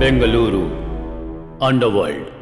Bengaluru underworld.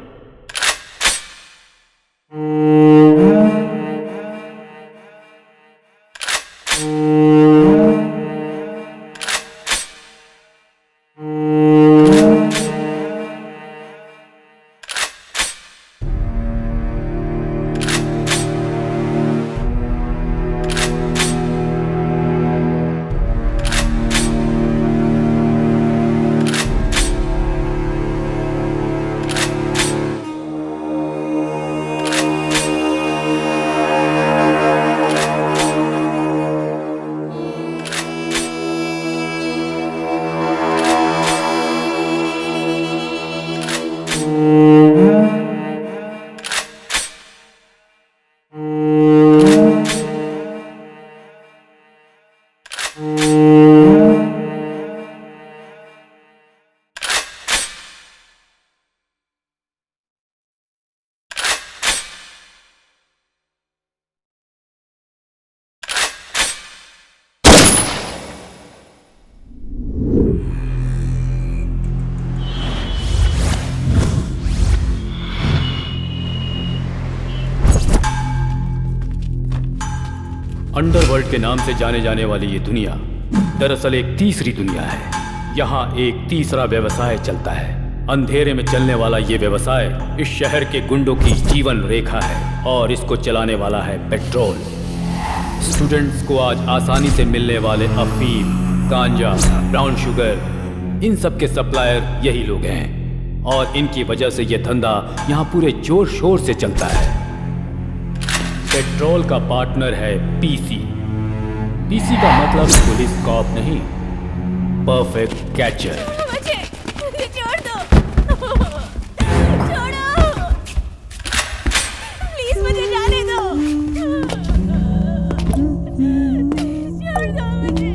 Underworld के नाम से जाने जाने वाली ये दुनिया दरअसल एक तीसरी दुनिया है। यहाँ एक तीसरा व्यवसाय चलता है। अंधेरे में चलने वाला ये व्यवसाय इस शहर के गुंडों की जीवन रेखा है और इसको चलाने वाला है पेट्रोल। स्टूडेंट्स को आज आसानी से मिलने वाले अफीम, गांजा, ब्राउन शुगर, इन सब के सप्लायर यही लोग हैं और इनकी वजह से ये धंधा यहाँ पूरे जोर शोर से चलता है। पेट्रोल का पार्टनर है पीसी। पीसी का मतलब पुलिस कॉप नहीं, परफेक्ट कैचर। मुझे छोड़ दो, छोड़ो, प्लीज मुझे जाने दो, छोड़ दो मुझे,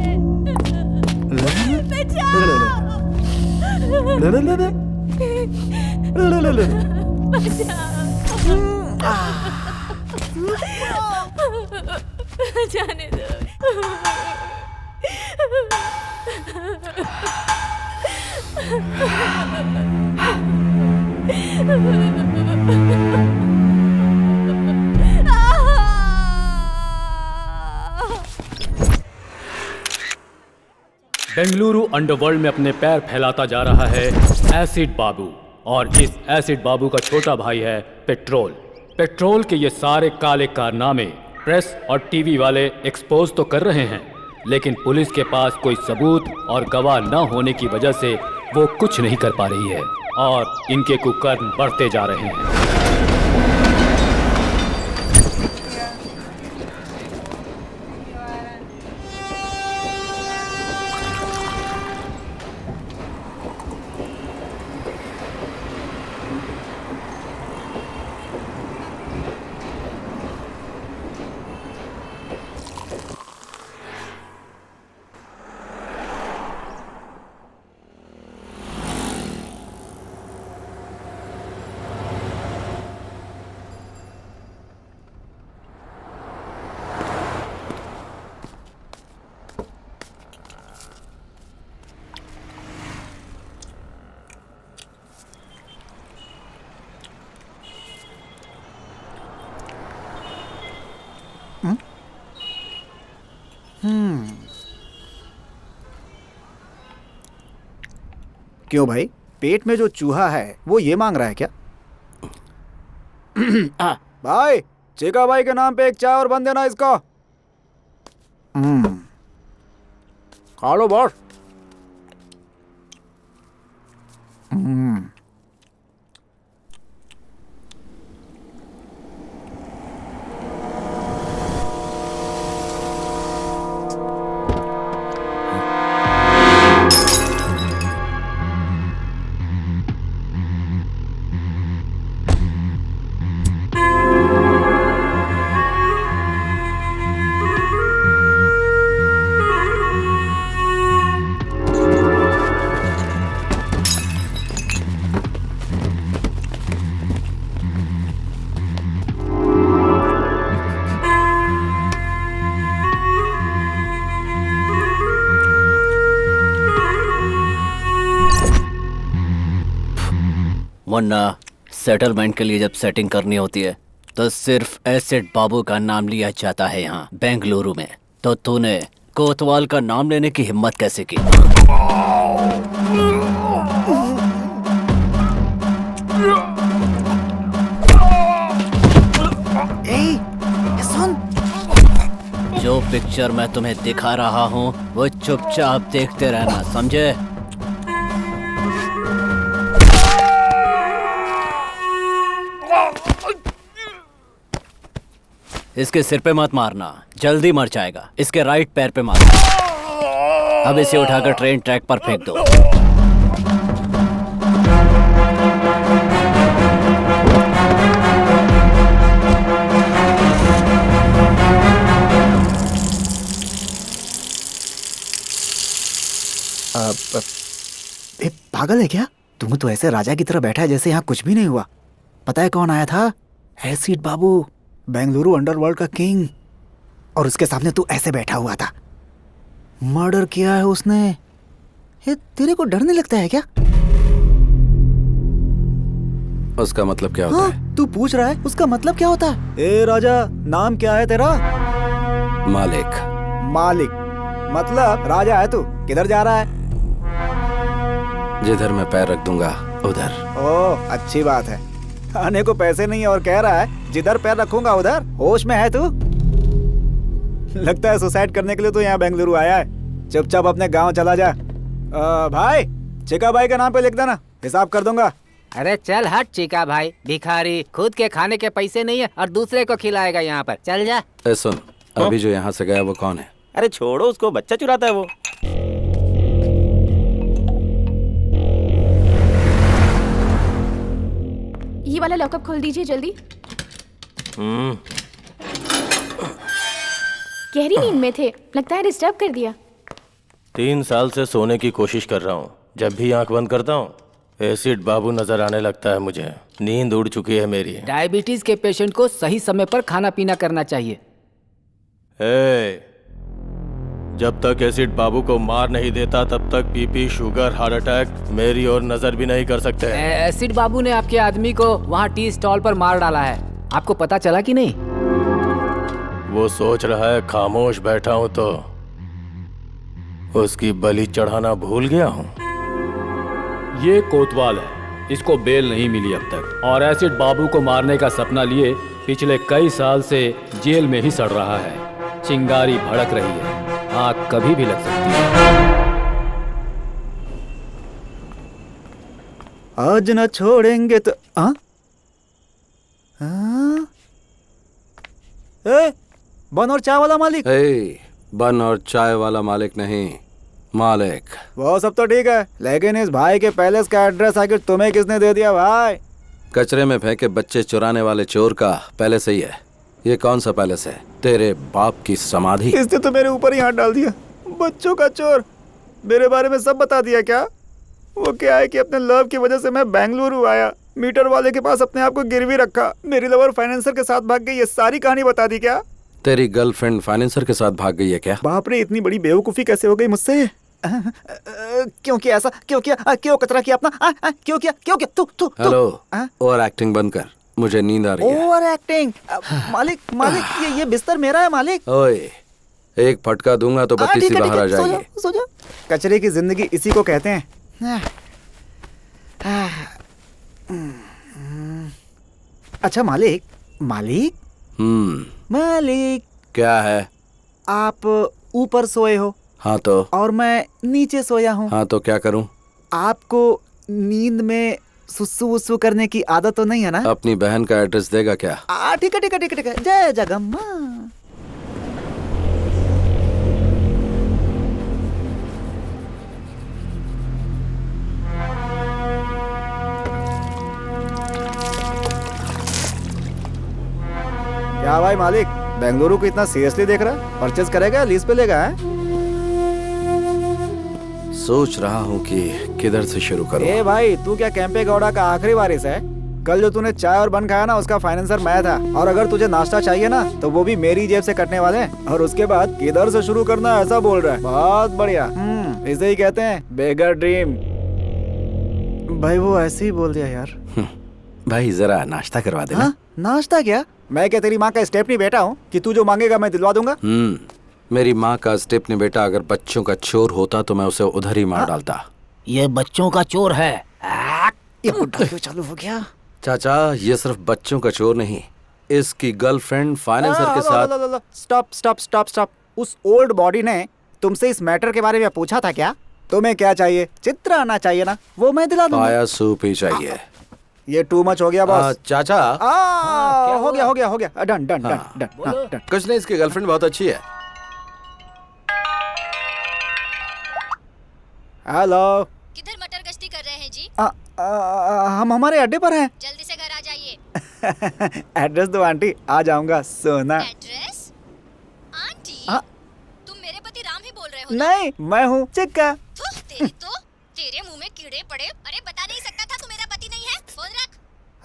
बचाओ, जाने दो। बेंगलुरु अंडरवर्ल्ड में अपने पैर फैलाता जा रहा है एसिड बाबू, और इस एसिड बाबू का छोटा भाई है पेट्रोल। पेट्रोल के ये सारे काले कारनामे प्रेस और टीवी वाले एक्सपोज तो कर रहे हैं, लेकिन पुलिस के पास कोई सबूत और गवाह न होने की वजह से वो कुछ नहीं कर पा रही है और इनके कुकर्म बढ़ते जा रहे हैं। क्यों भाई, पेट में जो चूहा है वो ये मांग रहा है क्या? भाई, चेका भाई के नाम पे एक चाय और बन देना इसको। खा लो बॉस। वरना सेटलमेंट के लिए जब सेटिंग करनी होती है तो सिर्फ एसिड बाबू का नाम लिया जाता है यहाँ बेंगलुरु में। तो तूने कोतवाल का नाम लेने की हिम्मत कैसे की? सुन, जो पिक्चर मैं तुम्हें दिखा रहा हूँ वो चुपचाप देखते रहना, समझे? इसके सिर पे मत मारना, जल्दी मर जाएगा। इसके राइट पैर पे मारना। अब इसे उठाकर ट्रेन ट्रैक पर फेंक दो। पागल है क्या? तुम तो ऐसे राजा की तरह बैठा है जैसे यहाँ कुछ भी नहीं हुआ। पता है कौन आया था? एसिड बाबू, बेंगलुरु अंडरवर्ल्ड का किंग। और उसके सामने तू ऐसे बैठा हुआ था। मर्डर किया है उसने। ये तेरे को डर नहीं लगता है क्या? उसका मतलब क्या होता है? तू पूछ रहा है उसका मतलब क्या होता है? ए राजा, नाम क्या है तेरा? मालिक। मालिक मतलब राजा है तू। किधर जा रहा है? जिधर मैं पैर रख दूंगा उधर। ओह, अच्छी बात है। खाने को पैसे नहीं है और कह रहा है जिधर पैर रखूंगा उधर। होश में है तू? लगता है सुसाइड करने के लिए तो यहाँ बेंगलुरु आया है। चुपचाप अपने गांव चला जा। भाई, चिका भाई का नाम पे लिख देना, हिसाब कर दूंगा। अरे चल हट चिका भाई, भिखारी। खुद के खाने के पैसे नहीं है और दूसरे को खिलाएगा यहाँ पर। चल जा। सुन, अभी जो यहाँ से गया वो कौन है? अरे छोड़ो उसको, बच्चा चुराता है वो। ये वाला लॉकअप खोल दीजिए जल्दी। गहरी नींद में थे, लगता है डिस्टर्ब कर दिया। 3 साल से सोने की कोशिश कर रहा हूँ। जब भी आंख बंद करता हूँ एसिड बाबू नजर आने लगता है मुझे। नींद उड़ चुकी है मेरी। डायबिटीज के पेशेंट को सही समय पर खाना पीना करना चाहिए। जब तक एसिड बाबू को मार नहीं देता तब तक बीपी, शुगर, हार्ट अटैक मेरी और नजर भी नहीं कर सकते। एसिड बाबू ने आपके आदमी को वहाँ टी स्टॉल पर मार डाला है। आपको पता चला कि नहीं? वो सोच रहा है खामोश बैठा हूँ तो उसकी बलि चढ़ाना भूल गया हूँ। ये कोतवाल है, इसको बेल नहीं मिली अब तक और एसिड बाबू को मारने का सपना लिए पिछले कई साल से जेल में ही सड़ रहा है। चिंगारी भड़क रही है, आग कभी भी लग सकती है। आज न छोड़ेंगे तो बन और चाय वाला मालिक। बन और चाय वाला मालिक नहीं, मालिक। वो सब तो ठीक है, लेकिन इस भाई के पैलेस का एड्रेस आखिर तुम्हें किसने दे दिया भाई? कचरे में फेंके बच्चे चुराने वाले चोर का पैलेस ही है। ये कौन सा पैलेस है? तेरे बाप की समाधि। इसने तो मेरे ऊपर ही हाथ डाल दिया। बच्चों का चोर, मेरे बारे में सब बता दिया क्या? वो क्या है कि अपने लव की वजह से मैं बेंगलुरु आया, मीटर वाले के पास अपने आप को गिरवी रखा, मेरी लवर फाइनेंसर के साथ भाग गई, ये सारी कहानी बता दी क्या? तेरी गर्लफ्रेंड फाइनेंसर के साथ भाग गई है क्या? बाप रे, इतनी बड़ी बेवकूफी कैसे हो गई मुझसे? क्यों किया ऐसा? क्यों किया? क्यों कचरा किया अपना? क्यों किया? क्यों किया? तू हेलो, ओवर एक्टिंग बंद कर, मुझे नींद आ रही है। Over acting? मालिक ये बिस्तर मेरा है मालिक। ओए, एक फटका दूंगा तो बत्ती सी बाहर आ जाएगी। सो जा। कचरे की जिंदगी इसी को कहते हैं। अच्छा मालिक, मालिक क्या है? आप ऊपर सोए हो। हाँ तो? और मैं नीचे सोया हूँ। हाँ तो क्या करूँ? आपको नींद में सुसु वुसु करने की आदत तो नहीं है ना? अपनी बहन का एड्रेस देगा क्या? ठीक है। जय जगम्मा। क्या भाई मालिक, बेंगलुरु को इतना सीरियसली देख रहा है? परचेज करेगा, लीज पे लेगा? सोच रहा हूँ कि किधर से शुरू करूँ। ए भाई, तू क्या कैंपे गौड़ा का आखिरी वारिस है? कल जो तूने चाय और बन खाया ना, उसका फाइनेंसर मैं था। और अगर तुझे नाश्ता चाहिए ना तो वो भी मेरी जेब से कटने वाले हैं। और उसके बाद किधर से शुरू करना ऐसा बोल रहा है। बहुत बढ़िया। इसे ही कहते हैं बेगर ड्रीम। भाई वो ऐसे ही बोल दिया यार। भाई जरा नाश्ता करवा देना। हाँ नाश्ता क्या? मैं क्या तेरी माँ का स्टेप नहीं बेटा हूँ कि तू जो मांगेगा मैं दिलवा दूंगा? मेरी माँ का स्टेपनी बेटा अगर बच्चों का चोर होता तो मैं उसे उधर ही मार डालता। ये बच्चों का चोर है। ये बुड्ढा क्यों चालू हो गया? चाचा ये सिर्फ बच्चों का चोर नहीं, इसकी गर्लफ्रेंड फाइनेंसर के साथ। Stop stop stop stop. उस ओल्ड बॉडी ने तुमसे इस मैटर के बारे में पूछा था क्या? तुम्हें क्या चाहिए? चित्र आना चाहिए ना, वो मैं दिला दूंगा। पाया सूप ही चाहिए। ये टू मच हो गया बॉस। चाचा हो गया हो गया हो गया। Done done done done done. कुछ नहीं, इसकी गर्लफ्रेंड बहुत अच्छी है। हेलो। किधर मटर गश्ती कर रहे हैं जी? हम हमारे अड्डे पर हैं। जल्दी से घर आ जाइए। एड्रेस दो आंटी, आ जाऊंगा सोना। एड्रेस? आंटी? हाँ। तुम मेरे पति राम ही बोल रहे हो ना? नहीं मैं हूँ चिक्का। तेरे मुंह में कीड़े पड़े। अरे बता नहीं सकता था तू मेरा पति नहीं है? फोन रख।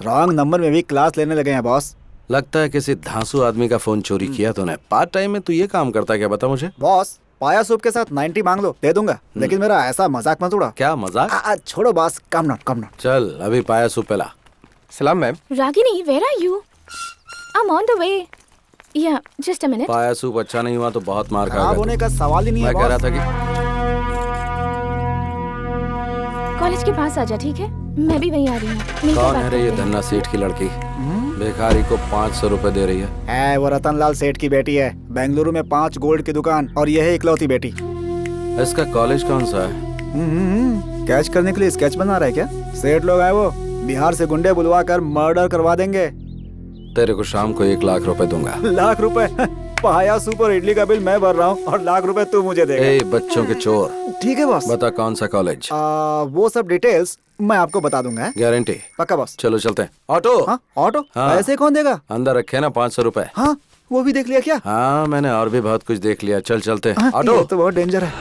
रॉन्ग नंबर में भी क्लास लेने लगे हैं बॉस। लगता है किसी धांसू आदमी का फोन चोरी किया तूने। पार्ट टाइम में तू ये काम करता है क्या, बता मुझे। बॉस पाया सूप के साथ 90 मांग लो, दे दूंगा, लेकिन मेरा ऐसा मजाक मत उड़ा। क्या मजाक? छोड़ो बॉस, कम नॉट। चल अभी पाया सूप पिला। सलाम ma'am. Ragini, where are you? I'm on the way. Yeah, just a minute. पाया सूप अच्छा नहीं हुआ तो बहुत मार खराब खाएगा होने तू। का सवाल ही नहीं है मैं कह रहा बॉस। था कि कॉलेज के पास आ जा, ठीक है? मैं भी वहीं आ रही हूँ। मिलकर कौन बात है रे ये करते हैं। धन्ना सेठ की लड़की? भिखारी को 500 रुपए दे रही है। वो रतनलाल सेठ की बेटी है। बेंगलुरु में 5 गोल्ड की दुकान और यह है इकलौती बेटी। इसका कॉलेज कौन सा है? कैच करने के लिए स्केच बना रहा है क्या? सेठ लोग आए वो बिहार से गुंडे बुलवा कर मर्डर करवा देंगे। तेरे को शाम को 1 लाख रुपए दूंगा। लाख रुपए? पाया सूप और इडली का बिल मैं भर रहा हूँ और लाख रुपए तू मुझे देगा। ए बच्चों के चोर, ठीक है बॉस। बता कौन सा कॉलेज? वो सब डिटेल्स मैं आपको बता दूंगा। गारंटी? पक्का बॉस। चलो चलते हैं। ऑटो? हाँ ऑटो? हाँ। पैसे कौन देगा? अंदर रखे ना 500 रुपए। हाँ वो भी देख लिया क्या? हाँ मैंने और भी बहुत कुछ देख लिया। चल चलते हैं। हाँ, ऑटो? ये तो बहुत डेंजर है।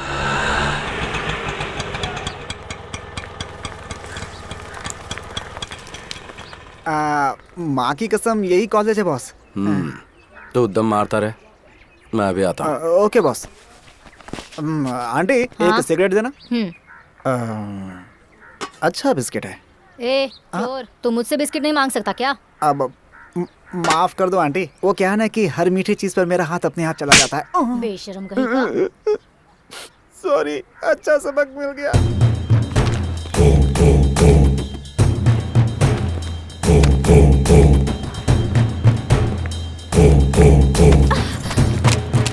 माँ की कसम यही कॉलेज है बॉस। तू दम मारता रहे, मैं अभी आता हूँ। Okay boss. आंटी एक सिगरेट देना। अच्छा बिस्किट है। ए, चोर, तू मुझसे बिस्किट नहीं मांग सकता क्या? अब माफ कर दो आंटी, वो क्या है ना कि हर मीठी चीज पर मेरा हाथ अपने हाथ चला जाता है। बेशरम कहीं का। सॉरी, अच्छा सबक मिल गया।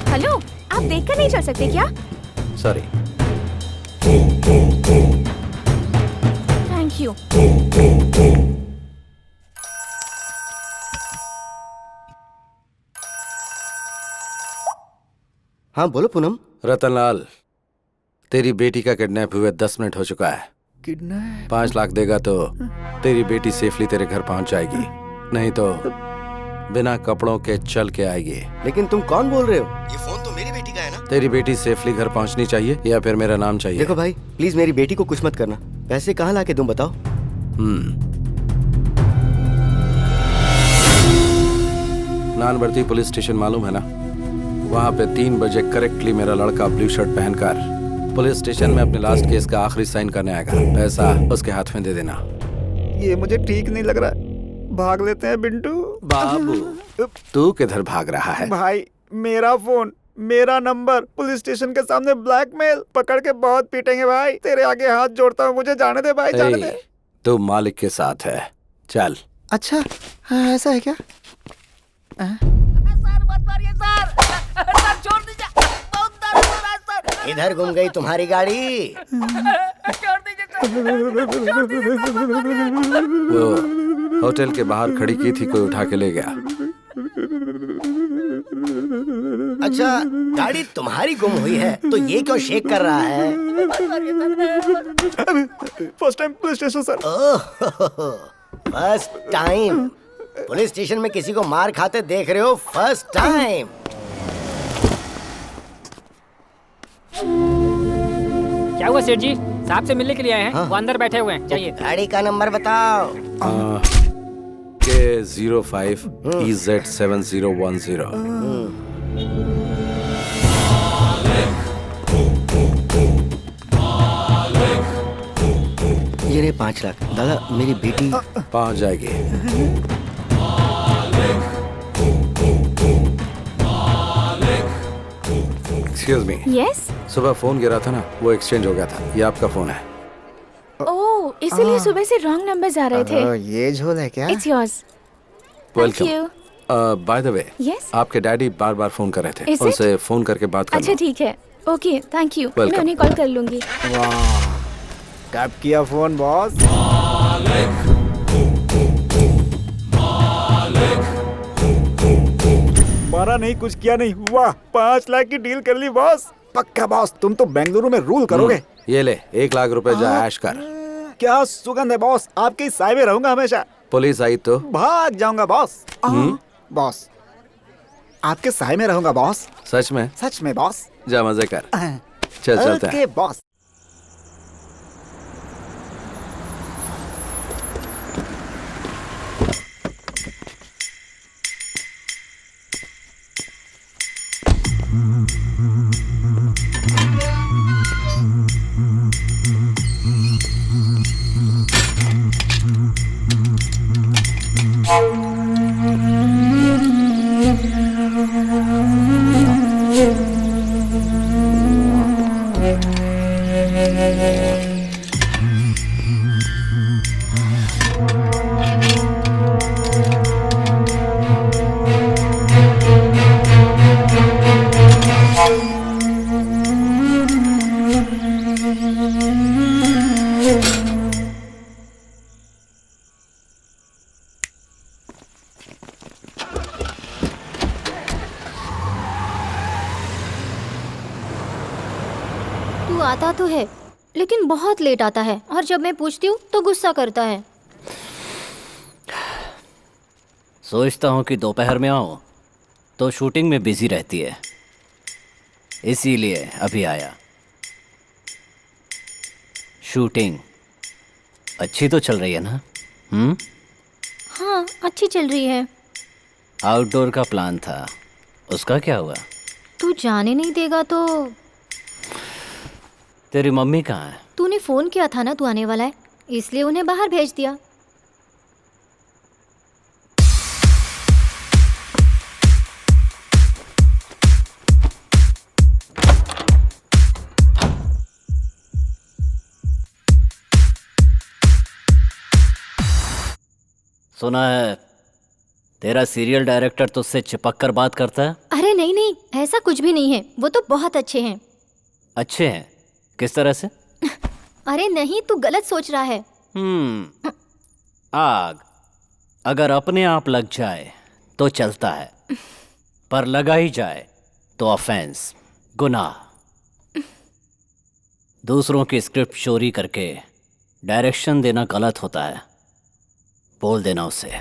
हेलो, आप देखकर नहीं चल सकते क्या? सॉरी। Thank you. हाँ बोलो पूनम। रतनलाल, तेरी बेटी का किडनैप हुए 10 मिनट हो चुका है। किडनैप? 5 लाख देगा तो तेरी बेटी सेफली तेरे घर पहुंच जाएगी, नहीं तो बिना कपड़ों के चल के आएगी। लेकिन तुम कौन बोल रहे हो? ये फोन तो मेरी बेटी का है ना? तेरी बेटी सेफली घर पहुंचनी चाहिए या फिर मेरा नाम चाहिए? देखो भाई, प्लीज मेरी बेटी को कुछ मत करना। पैसे कहाँ लाके दूं बताओ? नानबर्ती पुलिस स्टेशन मालूम है ना? वहाँ पे 3 बजे करेक्टली मेरा लड़का ब्लू शर्ट पहनकर पुलिस स्टेशन में अपने लास्ट केस का आखिरी साइन करने आएगा। पैसा उसके हाथ में दे देना। ये मुझे ठीक नहीं लग रहा है। भाग लेते हैं बिंटू। बाबू, तू किधर भाग रहा है? भाई मेरा फोन, मेरा नंबर, पुलिस स्टेशन के सामने ब्लैकमेल, पकड़ के बहुत पीटेंगे भाई। तेरे आगे हाथ जोड़ता हूँ, मुझे जाने दे भाई, जाने दे। तू मालिक के साथ है, चल। अच्छा ऐसा है क्या? इधर घूम गई तुम्हारी गाड़ी। वो होटल के बाहर खड़ी की थी, कोई उठा के ले गया। अच्छा, गाड़ी तुम्हारी गुम हुई है तो ये क्यों शेक कर रहा है? First time police station sir. First time police station में किसी को मार खाते देख रहे हो? First time. क्या हुआ सेठ जी? साहब से मिलने के लिए आए हैं। वो अंदर बैठे हुए हैं, जाइए। गाड़ी का नंबर बताओ। K05 EZ7010। ये ये रहे 5 लाख। दादा मेरी बेटी पहुंच जाएगी। Excuse me, yes. सुबह फोन गिरा था ना, वो एक्सचेंज हो गया था। ये आपका फोन है। ओह, इसीलिए सुबह से रॉन्ग नंबर्स आ रहे थे। ये झोल है क्या? It's yours. Welcome. You. By the way, Yes? आपके डैडी बार बार फोन कर रहे थे। Is it? उनसे फोन करके बात करना। अच्छा ठीक है, ओके थैंक यू, मैं Welcome. उन्हें कॉल कर लूंगी। वाह, टैप किया फोन बॉस। मारा नहीं, कुछ किया नहीं। वाह, 5 लाख की डील कर ली बॉस। पक्का बॉस, तुम तो बेंगलुरु में रूल करोगे। ये ले 1 लाख रुपए जा ऐश कर। क्या सुगंध है बॉस, आपके साय में रहूंगा हमेशा। पुलिस आई तो भाग जाऊंगा बॉस। बॉस, आपके साय में रहूंगा बॉस। सच में? सच में बॉस। जा मजे कर। चल चलते हैं। Okay boss. तू आता तो है लेकिन बहुत लेट आता है, और जब मैं पूछती हूँ तो गुस्सा करता है। सोचता हूँ कि दोपहर में आऊँ तो शूटिंग में बिजी रहती है, इसीलिए अभी आया। शूटिंग अच्छी तो चल रही है ना? हाँ अच्छी चल रही है। आउटडोर का प्लान था, उसका क्या हुआ? तू जाने नहीं देगा तो? तेरी मम्मी कहाँ है? तूने फोन किया था ना तू आने वाला है, इसलिए उन्हें बाहर भेज दिया। सुना है तेरा सीरियल डायरेक्टर तुझसे चिपक कर बात करता है? अरे नहीं नहीं, ऐसा कुछ भी नहीं है, वो तो बहुत अच्छे हैं। अच्छे हैं? किस तरह से? अरे नहीं, तू गलत सोच रहा है। आग अगर अपने आप लग जाए तो चलता है, पर लगा ही जाए तो ऑफेंस, गुनाह। दूसरों की स्क्रिप्ट चोरी करके डायरेक्शन देना गलत होता है, बोल देना उसे।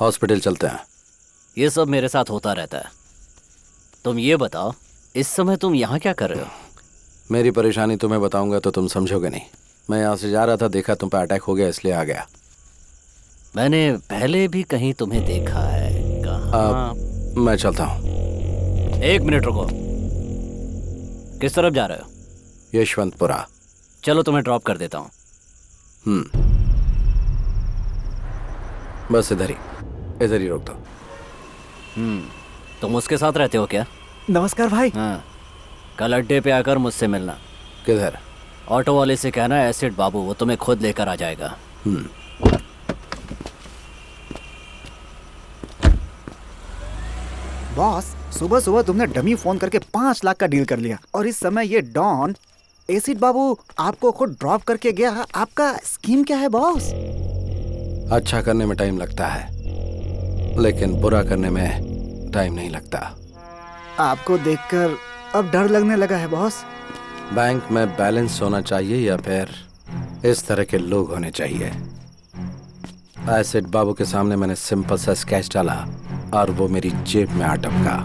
हॉस्पिटल चलते हैं। ये सब मेरे साथ होता रहता है। तुम ये बताओ, इस समय तुम यहाँ क्या कर रहे हो? मेरी परेशानी तुम्हें बताऊंगा तो तुम समझोगे नहीं। मैं यहाँ से जा रहा था, देखा तुम पे अटैक हो गया, इसलिए आ गया। मैंने पहले भी कहीं तुम्हें देखा है। कहाँ? मैं चलता हूँ। एक मिनट रुको। किस तरफ जा रहे हो? यशवंतपुरा। चलो तुम्हें ड्रॉप कर देता हूँ। बस इधर ही रोक दो। तुम उसके साथ रहते हो क्या? नमस्कार भाई। हाँ, कल अड्डे पे आकर मुझसे मिलना। किधर? ऑटो वाले से कहना एसिड बाबू वो तुम्हें खुद लेकर आ जाएगा। बॉस, सुबह सुबह तुमने डमी फोन करके 5 लाख का डील कर लिया और इस समय ये डॉन एसिड बाबू आपको खुद ड्रॉप करके गया। आपका स्कीम क्या है बॉस? अच्छा करने में टाइम लगता है, लेकिन बुरा करने में टाइम नहीं लगता। आपको देखकर अब डर लगने लगा है बॉस। बैंक में बैलेंस होना चाहिए या फिर इस तरह के लोग होने चाहिए? एसिड बाबू के सामने मैंने सिंपल सा स्केच डाला और वो मेरी जेब में आ टपका।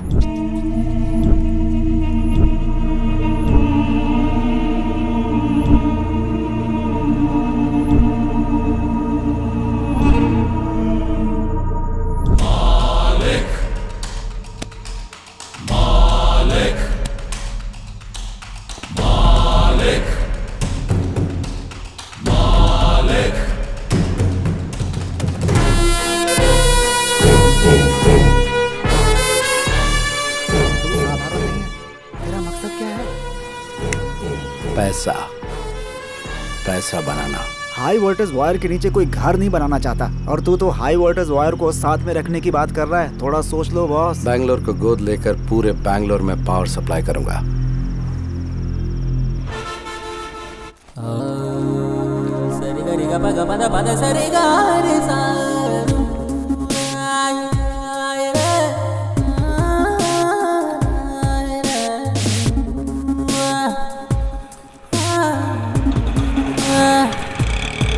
पैसा बनाना। हाई वोल्टेज वायर के नीचे कोई घर नहीं बनाना चाहता और तू तो हाई वोल्टेज वायर को साथ में रखने की बात कर रहा है। थोड़ा सोच लो बॉस। बैंगलोर को गोद लेकर पूरे बैंगलोर में पावर सप्लाई करूंगा।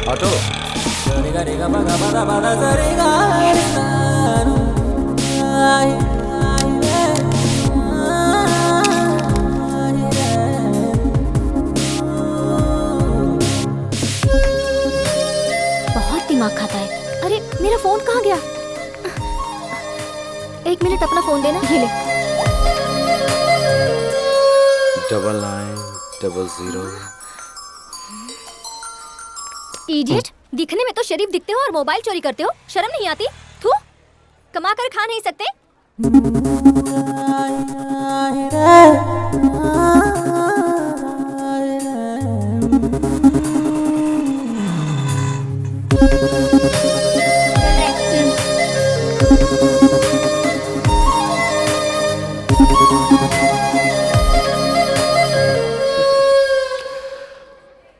ऑटो। बहुत दिमाग खाता है। अरे मेरा फोन कहाँ गया? 1 मिनट अपना फोन देना। ये ले। 9900। इडियट, दिखने में तो शरीफ दिखते हो और मोबाइल चोरी करते हो। शर्म नहीं आती? थू, कमा कर खा नहीं सकते?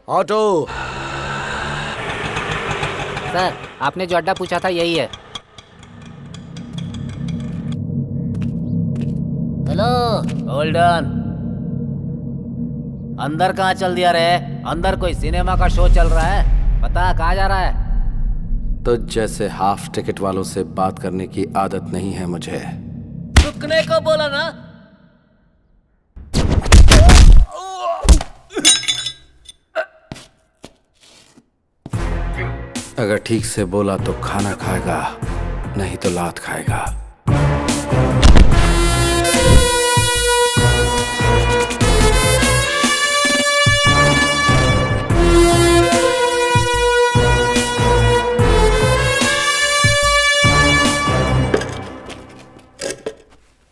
ऑटो। सर, आपने जो अड्डा पूछा था यही है। Hello, hold on. अंदर कहाँ चल दिया रे? अंदर कोई सिनेमा का शो चल रहा है। बता कहाँ जा रहा है? तो जैसे हाफ टिकट वालों से बात करने की आदत नहीं है मुझे। रुकने को बोला ना। अगर ठीक से बोला तो खाना खाएगा, नहीं तो लात खाएगा।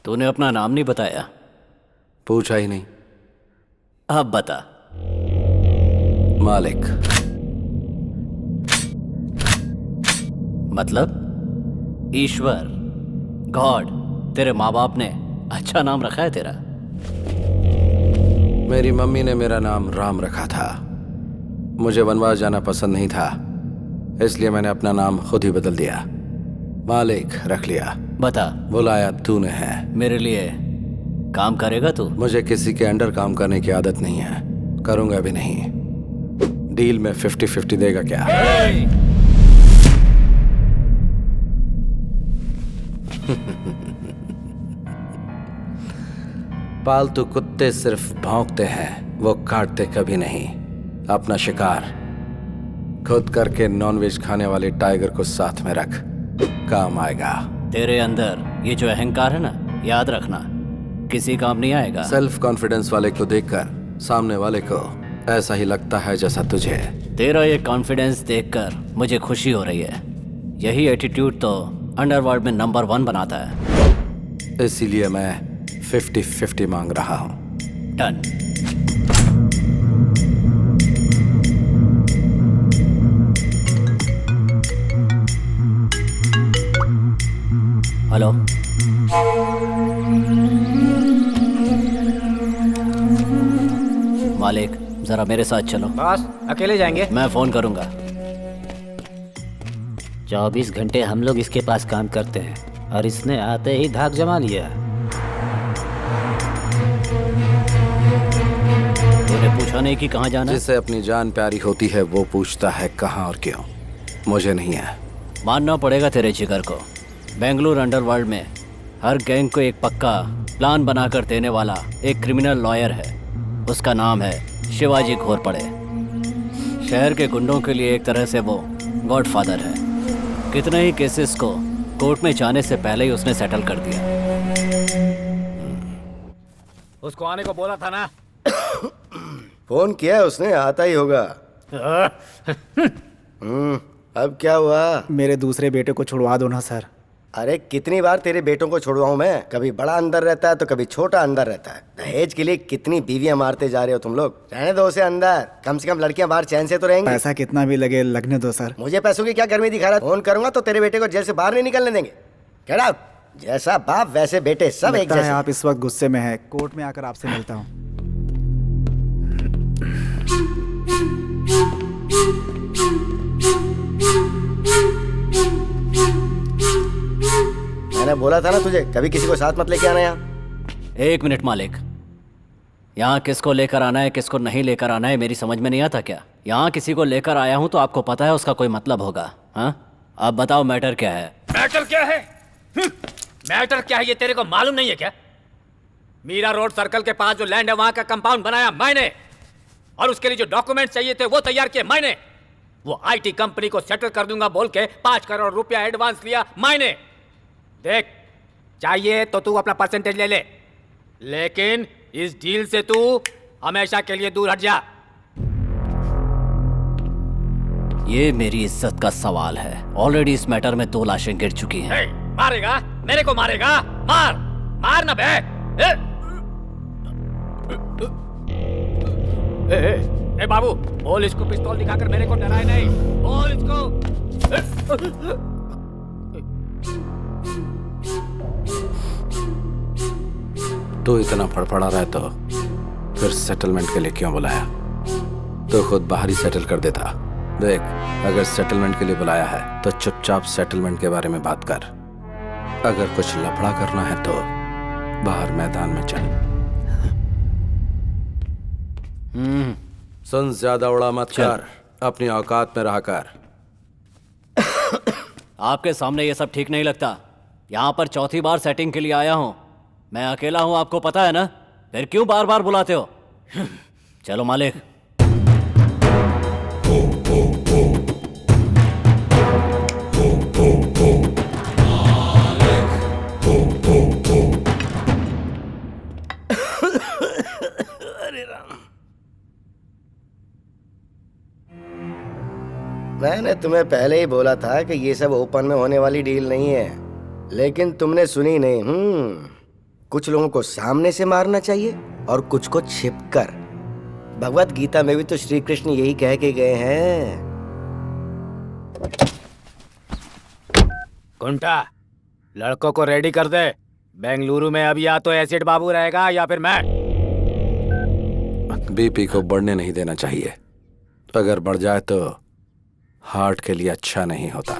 तूने अपना नाम नहीं बताया। पूछा ही नहीं। अब बता। मालिक। मतलब ईश्वर, गॉड। तेरे माँ बाप ने अच्छा नाम रखा है तेरा। मेरी मम्मी ने मेरा नाम राम रखा था। मुझे वनवास जाना पसंद नहीं था, इसलिए मैंने अपना नाम खुद ही बदल दिया। मालिक रख लिया। बता। बुलाया तूने है। मेरे लिए काम करेगा तू? मुझे किसी के अंडर काम करने की आदत नहीं है, करूंगा भी नहीं। डील में 50-50 देगा क्या? पालतू कुत्ते सिर्फ भौंकते हैं, वो काटते कभी नहीं। अपना शिकार खुद करके नॉनवेज खाने वाले टाइगर को साथ में रख, काम आएगा। तेरे अंदर ये जो अहंकार है ना, याद रखना किसी काम नहीं आएगा। सेल्फ कॉन्फिडेंस वाले को देखकर सामने वाले को ऐसा ही लगता है जैसा तुझे। तेरा ये कॉन्फिडेंस देखकर मुझे खुशी हो रही है। यही एटीट्यूड तो अंडरवर्ल्ड में नंबर 1 बनाता है। इसीलिए मैं 50-50 मांग रहा हूँ। डन। हेलो, मालिक जरा मेरे साथ चलो। बॉस अकेले जाएंगे? मैं फोन करूंगा। 24 घंटे हम लोग इसके पास काम करते हैं और इसने आते ही धाक जमा लिया। तूने पूछा नहीं कि कहाँ जाना है? जिसे अपनी जान प्यारी होती है वो पूछता है कहाँ और क्यों। मुझे नहीं है। मानना पड़ेगा तेरे जिगर को। बेंगलुरु अंडरवर्ल्ड में हर गैंग को एक पक्का प्लान बनाकर देने वाला एक क्रिमिनल लॉयर है। उसका नाम है शिवाजी घोरपड़े। शहर के गुंडों के लिए एक तरह से वो गॉडफादर है। कितने ही केसेस को कोर्ट में जाने से पहले ही उसने सेटल कर दिया। उसको आने को बोला था ना। फोन किया उसने, आता ही होगा। अब क्या हुआ? मेरे दूसरे बेटे को छुड़वा दो ना सर। अरे कितनी बार तेरे बेटों को छुड़वाऊं मैं? कभी बड़ा अंदर रहता है तो कभी छोटा अंदर रहता है। दहेज के लिए कितनी बीवियां मारते जा रहे हो तुम लोग। रहने दो उसे अंदर, कम से कम लड़कियां बाहर चैन से तो रहेंगी। पैसा कितना भी लगे, लगने दो सर। मुझे पैसों की क्या गर्मी दिखा रहा है? फोन करूंगा तो तेरे बेटे को जेल से बाहर नहीं निकलने देंगे। Get out. जैसा बाप वैसे बेटे, सब एक लगता है जैसे। आप इस वक्त गुस्से में हैं। कोर्ट में आकर आपसे मिलता हूँ। मैंने बोला था ना तुझे, कभी किसी को साथ मत लेके आना यहाँ। 1 मिनट मालिक, यहाँ किसको लेकर आना है किसको नहीं लेकर आना है मेरी समझ में नहीं आता क्या? यहाँ किसी को लेकर आया हूँ तो आपको पता है उसका कोई मतलब होगा। हाँ, अब बताओ मैटर क्या है? मैटर क्या है? मैटर क्या है ये तेरे को मालूम नहीं है क्या? मीरा रोड सर्कल के पास जो लैंड है वहां का कंपाउंड बनाया मैंने, और उसके लिए जो डॉक्यूमेंट चाहिए थे वो तैयार किए मैंने। वो आईटी कंपनी को सेटल कर दूंगा बोल के 5 करोड़ रुपया एडवांस लिया मैंने। देख, चाहिए तो तू अपना परसेंटेज ले ले, लेकिन इस डील से तू हमेशा के लिए दूर हट जा। ये मेरी इज्जत का सवाल है। ऑलरेडी इस मैटर में 2 लाशें गिर चुकी हैं। मारेगा? मेरे को मारेगा? मार मार ना बे। ए बाबू, बोल इसको पिस्तौल दिखाकर मेरे को डराए नहीं। बोल इसको। तो इतना फड़फड़ा रहा है तो फिर सेटलमेंट के लिए क्यों बुलाया? तो खुद बाहर ही सेटल कर देता। देख, अगर सेटलमेंट के लिए बुलाया है तो चुपचाप सेटलमेंट के बारे में बात कर। अगर कुछ लफड़ा करना है तो बाहर मैदान में चल। सुन, ज्यादा उड़ा मत कर, अपनी औकात में रहा कर। आपके सामने ये सब ठीक नहीं लगता। यहाँ पर 4थी बार सेटिंग के लिए आया हूँ। मैं अकेला हूँ, आपको पता है ना? फिर क्यों बार बार बुलाते हो? चलो मालिक। अरे राम, मैंने तुम्हें पहले ही बोला था कि ये सब ओपन में होने वाली डील नहीं है, लेकिन तुमने सुनी नहीं। कुछ लोगों को सामने से मारना चाहिए और कुछ को छिपकर। भगवत गीता में भी तो श्री कृष्ण यही कह के गए हैं। कुंटा, लड़कों को रेडी कर दे। बेंगलुरु में अब या तो एसिड बाबू रहेगा या फिर मैं। बीपी को बढ़ने नहीं देना चाहिए। अगर बढ़ जाए तो हार्ट के लिए अच्छा नहीं होता।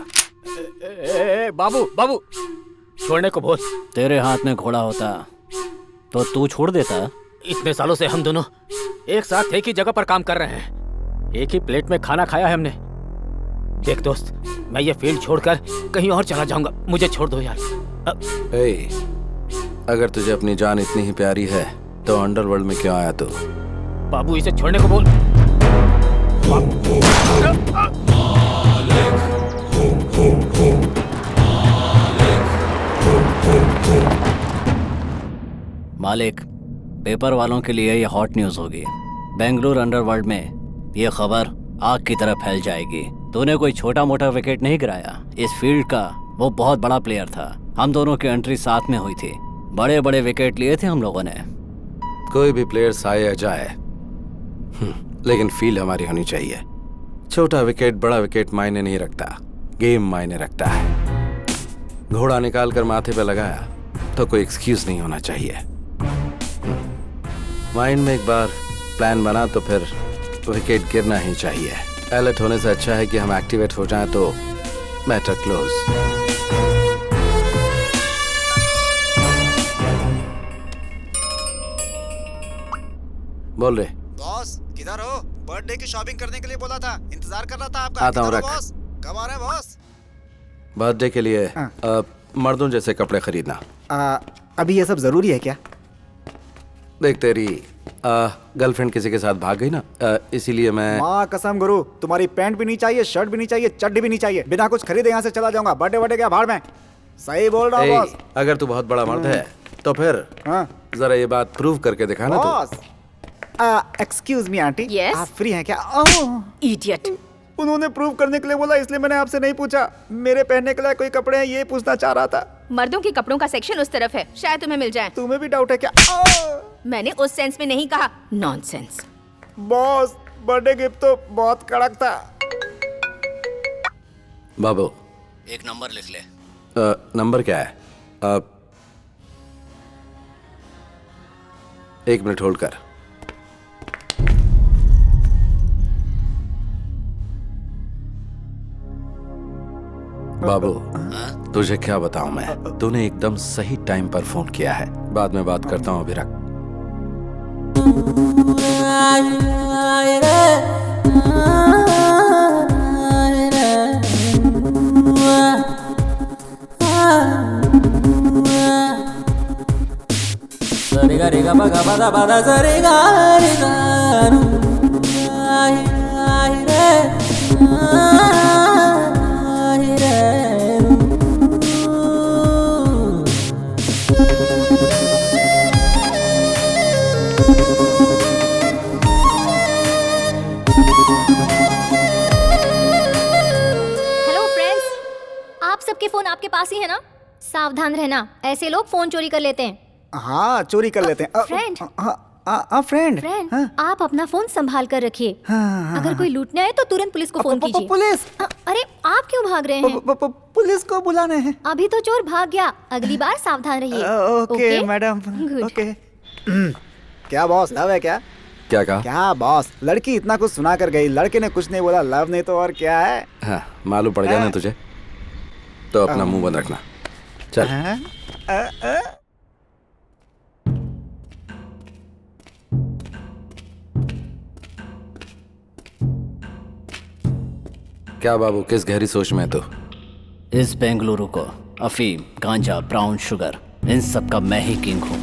बाबू बाबू, छोड़ने को बोल। तेरे हाथ में घोड़ा होता तो तू छोड़ देता। इतने सालों से हम दोनों एक साथ एक ही जगह पर काम कर रहे हैं, एक ही प्लेट में खाना खाया है हमने। देख दोस्त, मैं ये फील्ड छोड़कर कहीं और चला जाऊंगा, मुझे छोड़ दो यार। ए, अगर तुझे अपनी जान इतनी ही प्यारी है तो अंडरवर्ल्ड में क्यों आया तू? बाबू इसे छोड़ने को बोल। मालिक, पेपर वालों के लिए ये हॉट न्यूज़ होगी। बेंगलुरु अंडरवर्ल्ड में ये खबर आग की तरह फैल जाएगी। तूने कोई छोटा मोटा विकेट नहीं गिराया। इस फील्ड का वो बहुत बड़ा प्लेयर था। हम दोनों की एंट्री साथ में हुई थी। बड़े बड़े विकेट लिए थे हम लोगों ने। कोई भी प्लेयर आए या जाए, लेकिन फील्ड हमारी होनी चाहिए। छोटा विकेट बड़ा विकेट मायने नहीं रखता, गेम मायने रखता है। घोड़ा निकाल कर माथे पे लगाया तो कोई एक्सक्यूज नहीं होना चाहिए। माइंड में एक बार प्लान बना तो फिर विकेट गिरना ही चाहिए। अलर्ट होने से अच्छा है कि हम एक्टिवेट हो जाएं तो मैटर क्लोज। बोल रहे बॉस किधर हो? बर्थडे की शॉपिंग करने के लिए बोला था, इंतजार कर रहा था आपका। आता हूँ, किधर रख। हो बॉस? कब आ रहे हैं बॉस? बर्थडे के लिए मर्दों जैसे कपड़े खरीदना। अभी ये सब जरूरी है क्या? देख तेरी गर्लफ्रेंड किसी के साथ भाग गई ना, इसीलिए मैं माँ कसम गुरु, तुम्हारी पैंट भी नहीं चाहिए, शर्ट भी नहीं चाहिए, चड्डी भी नहीं चाहिए। बिना कुछ खरीदे यहाँ से चला जाऊंगा। बर्थडे बर्थडे क्या भाड़ में। सही बोल रहा हूँ बॉस। अगर तू बहुत बड़ा मर्द है तो फिर हाँ जरा ये बात प्रूव करके दिखाना तू। Boss. Excuse me aunty, Yes? आप फ्री हैं क्या? ओह, इडियट। उन्होंने प्रूव करने के लिए बोला, इसलिए मैंने आपसे नहीं पूछा। मेरे पहनने के लिए कोई कपड़े हैं ये पूछना चाह रहा था। मर्दों के कपड़ों का सेक्शन उस तरफ है, शायद तुम्हें मिल जाए। तुम्हें भी डाउट है क्या? मैंने उस सेंस में नहीं कहा। नॉनसेंस। बॉस, बर्थडे गिफ्ट तो बहुत कड़क था। बाबू एक नंबर लिख ले। नंबर क्या है? 1 मिनट होल्ड कर। बाबू तुझे क्या बताऊं मैं, तूने एकदम सही टाइम पर फोन किया है। बाद में बात करता हूं, अभी रख। हेलो फ्रेंड्स, आप सबके फोन आपके पास ही है ना? सावधान रहना, ऐसे लोग फोन चोरी कर लेते हैं। हाँ चोरी कर लेते हैं। फ्रेंड। फ्रेंड। फ्रेंड, आप अपना फोन संभाल कर रखिए। अगर कोई लूटने आए तो तुरंत पुलिस को फोन कीजिए। पुलिस? अरे आप क्यों भाग रहे हैं? पुलिस को बुलाने हैं। अभी तो चोर भाग गया, अगली बार सावधान रहिए। Okay madam. Good. ओके। क्या बॉस, लव है क्या? क्या कहा? क्या बॉस, लड़की इतना कुछ सुना कर गई, लड़के ने कुछ नहीं बोला। लव नहीं तो और क्या है? हाँ, मालूम पड़ गया ना तुझे, तो अपना मुंह बंद रखना। चल। क्या बाबू, किस गहरी सोच में है तू? इस बेंगलुरु को अफीम, गांजा, ब्राउन शुगर, इन सब का मैं ही किंग हूँ।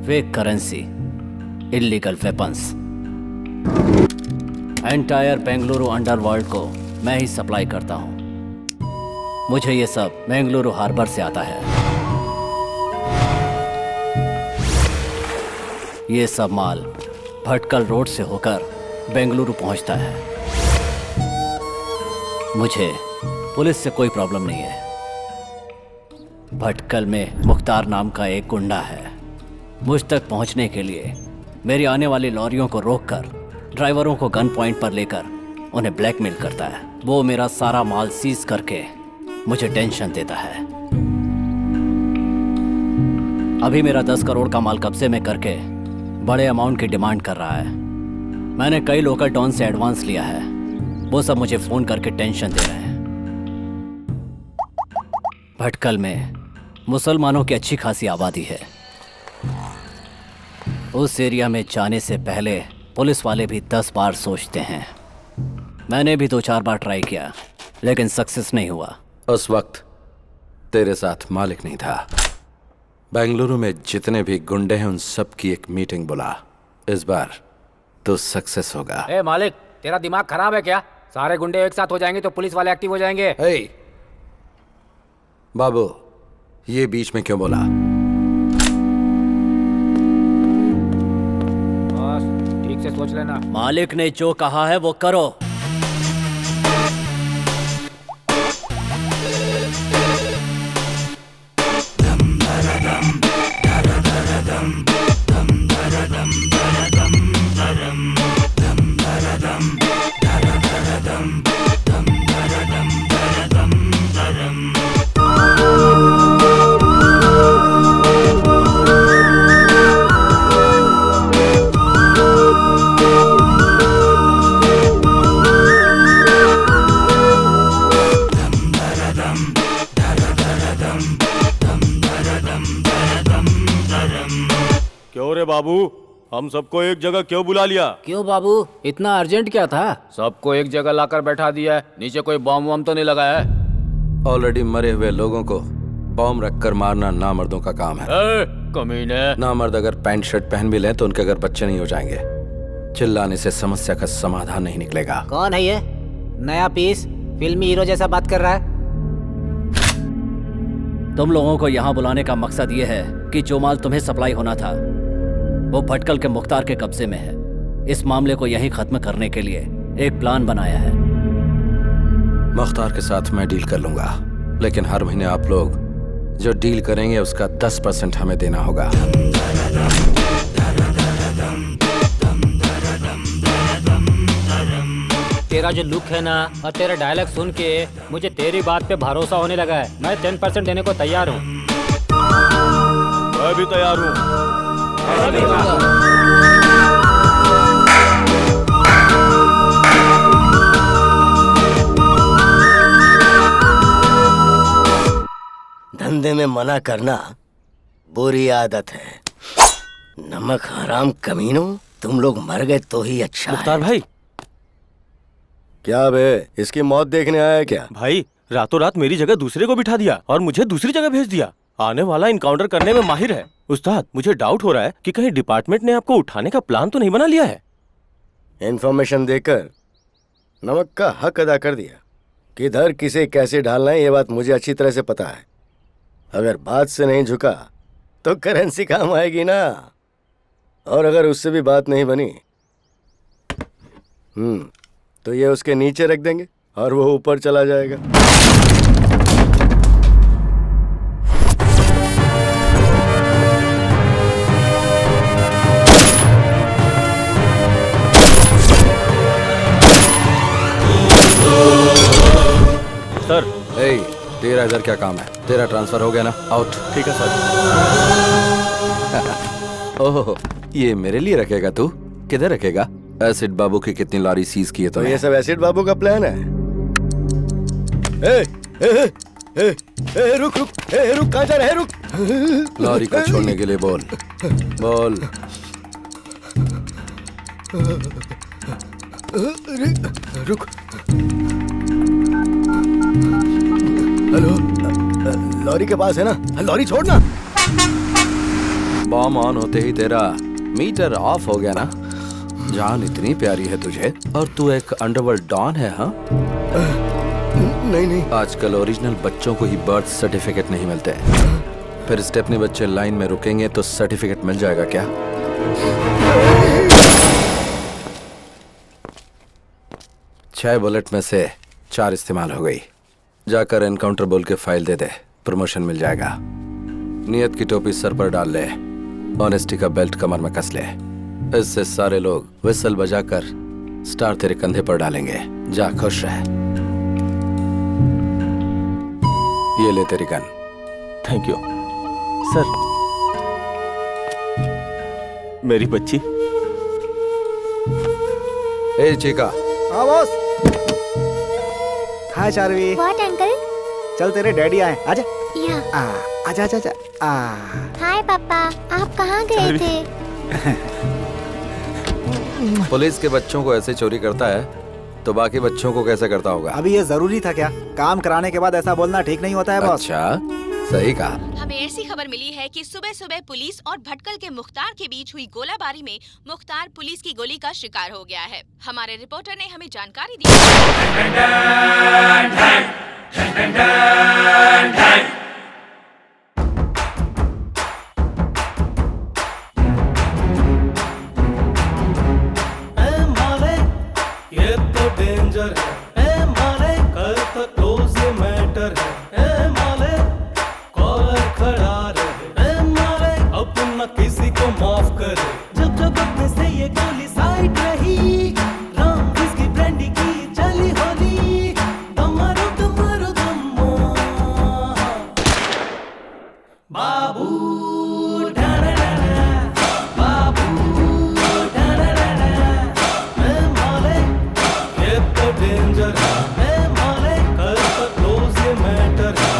Fake currency, illegal weapons, entire Bengaluru underworld को मैं ही सप्लाई करता हूँ। मुझे ये सब बेंगलुरु हार्बर से आता है। ये सब माल भटकल रोड से होकर बेंगलुरु पहुंचता है। मुझे पुलिस से कोई प्रॉब्लम नहीं है। भटकल में मुख्तार नाम का एक गुंडा है। मुझ तक पहुंचने के लिए मेरी आने वाली लॉरियों को रोककर ड्राइवरों को गन पॉइंट पर लेकर उन्हें ब्लैकमेल करता है। वो मेरा सारा माल सीज करके मुझे टेंशन देता है। अभी मेरा 10 करोड़ का माल कब्जे में करके बड़े अमाउंट की डिमांड कर रहा है। मैंने कई लोकल टॉन से एडवांस लिया है। वो सब मुझे फोन करके टेंशन दे रहे हैं। भटकल में मुसलमानों की अच्छी खासी आबादी है। उस एरिया में जाने से पहले पुलिस वाले भी 10 बार सोचते हैं। मैंने भी 2-4 बार ट्राई किया, लेकिन सक्सेस नहीं हुआ। उस वक्त तेरे साथ मालिक नहीं था। बेंगलुरु में जितने भी गुंडे हैं उन सब की एक मीटिंग बुला। इस बार तो सक्सेस होगा। ए मालिक, तेरा दिमाग खराब है क्या? सारे गुंडे एक साथ हो जाएंगे तो पुलिस वाले एक्टिव हो जाएंगे। हे बाबू, ये बीच में क्यों बोला? बस ठीक से सोच लेना। मालिक ने जो कहा है वो करो। क्यों रे बाबू, हम सबको एक जगह क्यों बुला लिया? क्यों बाबू, इतना अर्जेंट क्या था? सबको एक जगह लाकर बैठा दिया है। नीचे कोई बॉम्ब वॉम्ब तो नहीं लगाया है? ऑलरेडी मरे हुए लोगों को बॉम्ब रखकर मारना नामर्दों का काम है। कमीने। नामर्द अगर पैंट शर्ट पहन भी लें तो उनके घर बच्चे नहीं हो जाएंगे। चिल्लाने से समस्या का समाधान नहीं निकलेगा। कौन है ये नया पीस? फिल्मी हीरो जैसा बात कर रहा है। तुम लोगों को यहाँ बुलाने का मकसद ये है कि जो माल तुम्हें सप्लाई होना था वो भटकल के मुख्तार के कब्जे में है। इस मामले को यहीं खत्म करने के लिए एक प्लान बनाया है। मुख्तार के साथ मैं डील कर लूंगा, लेकिन हर महीने आप लोग जो डील करेंगे उसका 10% हमें देना होगा। तेरा जो लुक है ना और तेरा डायलॉग सुन के मुझे तेरी बात पे भरोसा होने लगा है। मैं 10% देने को तैयार हूँ। मैं भी तैयार हूँ। धंधे में मना करना बुरी आदत है। नमक हराम कमीनों, तुम लोग मर गए तो ही अच्छा मुख्तार है। भाई। क्या बे, इसकी मौत देखने आया है क्या? भाई, रातों रात मेरी जगह दूसरे को बिठा दिया और मुझे दूसरी जगह भेज दिया। आने वाला इनकाउंटर करने में माहिर है। उस्ताद, मुझे डाउट हो रहा है कि कहीं डिपार्टमेंट ने आपको उठाने का प्लान तो नहीं बना लिया है। इन्फॉर्मेशन देकर नमक का हक अदा कर दिया। किधर किसे कैसे ढालना है ये बात मुझे अच्छी तरह से पता है। अगर बात से नहीं झुका तो करेंसी काम आएगी ना। और अगर उससे भी बात नहीं बनी तो ये उसके नीचे रख देंगे और वो ऊपर चला जाएगा। सर। ए, तेरा इधर क्या काम है? तेरा ट्रांसफर हो गया ना? आउट। ठीक है सर। ओहो, ये मेरे लिए रखेगा तू? किधर रखेगा? एसिड बाबू की कितनी लॉरी सीज की है तो ये सब एसिड बाबू का प्लान है। ए, ए, ए, ए, रुक रुक, रुक, कहाँ जा रहा है? रुक। लॉरी को छोड़ने के लिए बोल। बोल। रुक। हेलो, लॉरी के पास है ना? लॉरी छोड़ना। बॉम्ब ऑन होते ही तेरा मीटर ऑफ हो गया ना? जान इतनी प्यारी है तुझे और तू एक अंडरवर्ल्ड डॉन है? हाँ, नहीं नहीं, आजकल ओरिजिनल बच्चों को ही बर्थ सर्टिफिकेट नहीं मिलते। फिर स्टेपनी बच्चे लाइन में रुकेंगे तो सर्टिफिकेट मिल जाएगा क्या? 6 बुलेट में से 4 इस्तेमाल हो गई। जाकर एनकाउंटर बोल के फाइल दे दे, प्रमोशन मिल जाएगा। नियत की टोपी सर पर डाल ले, ऑनेस्टी का बेल्ट कमर में कस ले। इससे सारे लोग विसल बजाकर स्टार तेरे कंधे पर डालेंगे। जा, खुश रह। ये ले तेरी गन। Thank you sir. मेरी बच्ची। ए चिका। हाँ boss. Hi Charvi. What uncle? चल तेरे डैडी आए, आजा। या। आजा आजा आजा। हाय पापा, आप कहाँ गए थे? पुलिस के बच्चों को ऐसे चोरी करता है तो बाकी बच्चों को कैसे करता होगा? अभी ये जरूरी था क्या? काम कराने के बाद ऐसा बोलना ठीक नहीं होता है बॉस। अच्छा, सही कहा। हमें ऐसी खबर मिली है कि सुबह सुबह पुलिस और भटकल के मुख्तार के बीच हुई गोलाबारी में मुख्तार पुलिस की गोली का शिकार हो गया है। हमारे रिपोर्टर ने हमें जानकारी दी। ये तो डेंजर है, ए माले कर तो क्लोज मैटर है, ए माले कॉलर खड़ा रहे, ए माले अपना किसी को माफ करे। जब जब अपने से ये गोली साइड रही, राम किसकी ब्रांडी की चली होली, दमारो दमारो दम्मा बाबू डेंजर है, माले कर तो क्लोज मैटर है।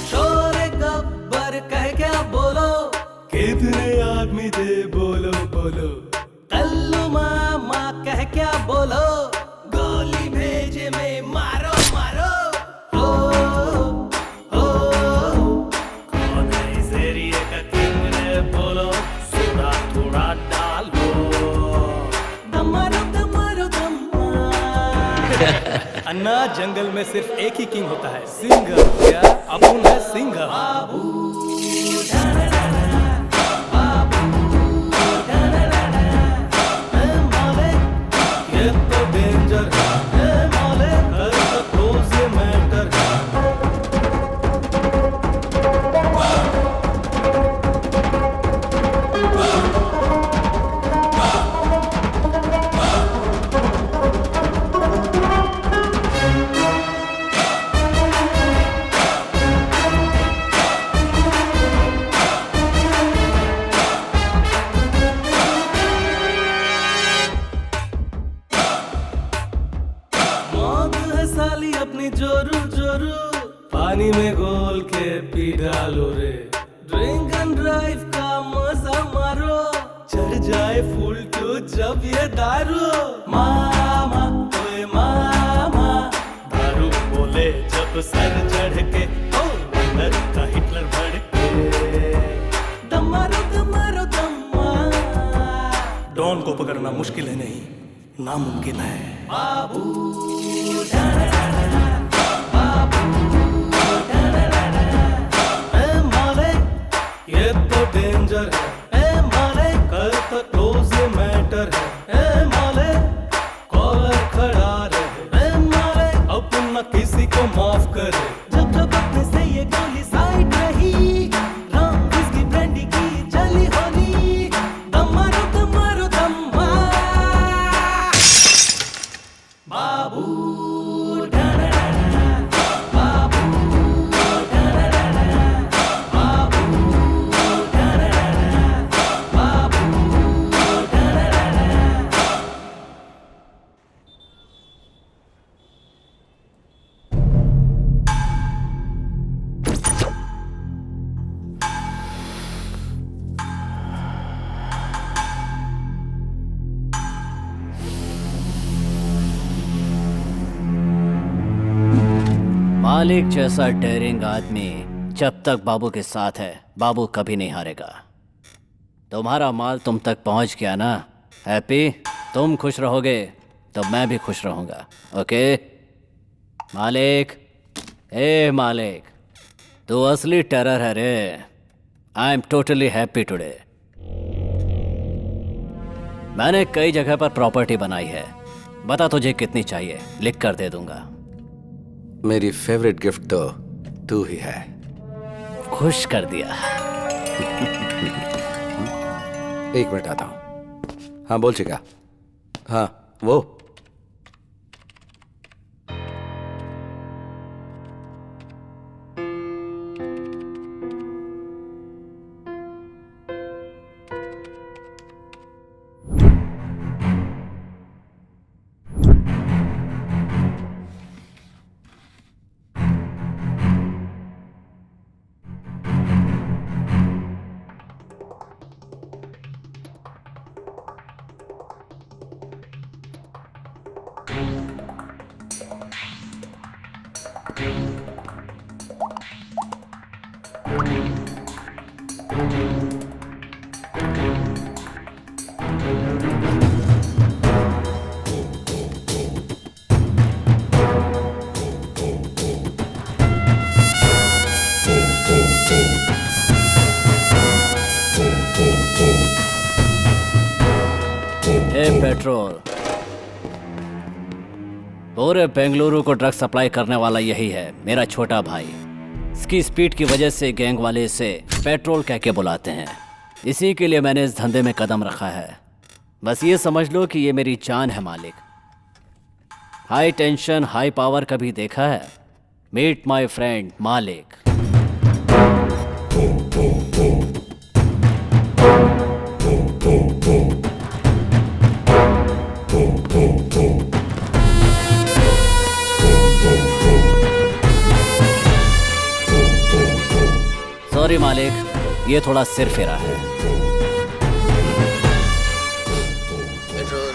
शोरे गब्बर कह क्या बोलो, कितने आदमी थे बोलो बोलो, कल्लू मामा कह क्या बोलो, गोली भेजे में मारो मारो। कौन है इस एरिया का किंग रे बोलो, सोडा थोड़ा डालो, दमारो दमारो दम्मा। अन्ना जंगल में सिर्फ एक ही किंग होता है, सिंह। क्या अपुन है सिंह? बाबू माले ये तो डेंजर है, माले कर तो क्लोज मैटर है। मौत है साली अपनी जोरू जोरू, पानी में घोल के पी डालो रे, ड्रिंक एंड ड्राइव का मजा मारो, चढ़ जाए फुल टू जब ये दारू। मामा ओए मामा, दारू बोले जब सर चढ़ के, ओ अंदर का हिटलर भड़के, दमारो दमारो दम्मा। डॉन को पकड़ना मुश्किल है नहीं, नामुमकिन है। बाबू ए माले ये तो डेंजर है, ए माले कर तो क्लोज मैटर है, ए माले कॉलर खड़ा रहे, ए माले अपना किसी को माफ करे। जब जब अपने से ये गोली साइड रही, राम किसकी ब्रांडी की चली होली, दमारो दमारो दम्मा बाबू। मालिक जैसा डेयरिंग आदमी जब तक बाबू के साथ है, बाबू कभी नहीं हारेगा। तुम्हारा माल तुम तक पहुंच गया ना हैप्पी? तुम खुश रहोगे तो मैं भी खुश रहूंगा। ओके मालिक? ए मालिक, तू असली टेरर है रे। I am totally happy today. मैंने कई जगह पर प्रॉपर्टी बनाई है, बता तुझे कितनी चाहिए, लिख कर दे दूंगा। मेरी फेवरेट गिफ्ट तो तू ही है। खुश कर दिया। एक मिनट आता हूं। हाँ बोल चिका। हाँ वो हे पेट्रोल, पूरे बेंगलुरु को ड्रग सप्लाई करने वाला यही है, मेरा छोटा भाई। इसकी स्पीड की वजह से गैंग वाले इसे पेट्रोल कह के बुलाते हैं। इसी के लिए मैंने इस धंधे में कदम रखा है। बस ये समझ लो कि ये मेरी जान है मालिक। हाई टेंशन हाई पावर कभी देखा है? मीट माय फ्रेंड मालिक। सॉरी मालिक, ये थोड़ा सिर फेरा है। पेट्रोल,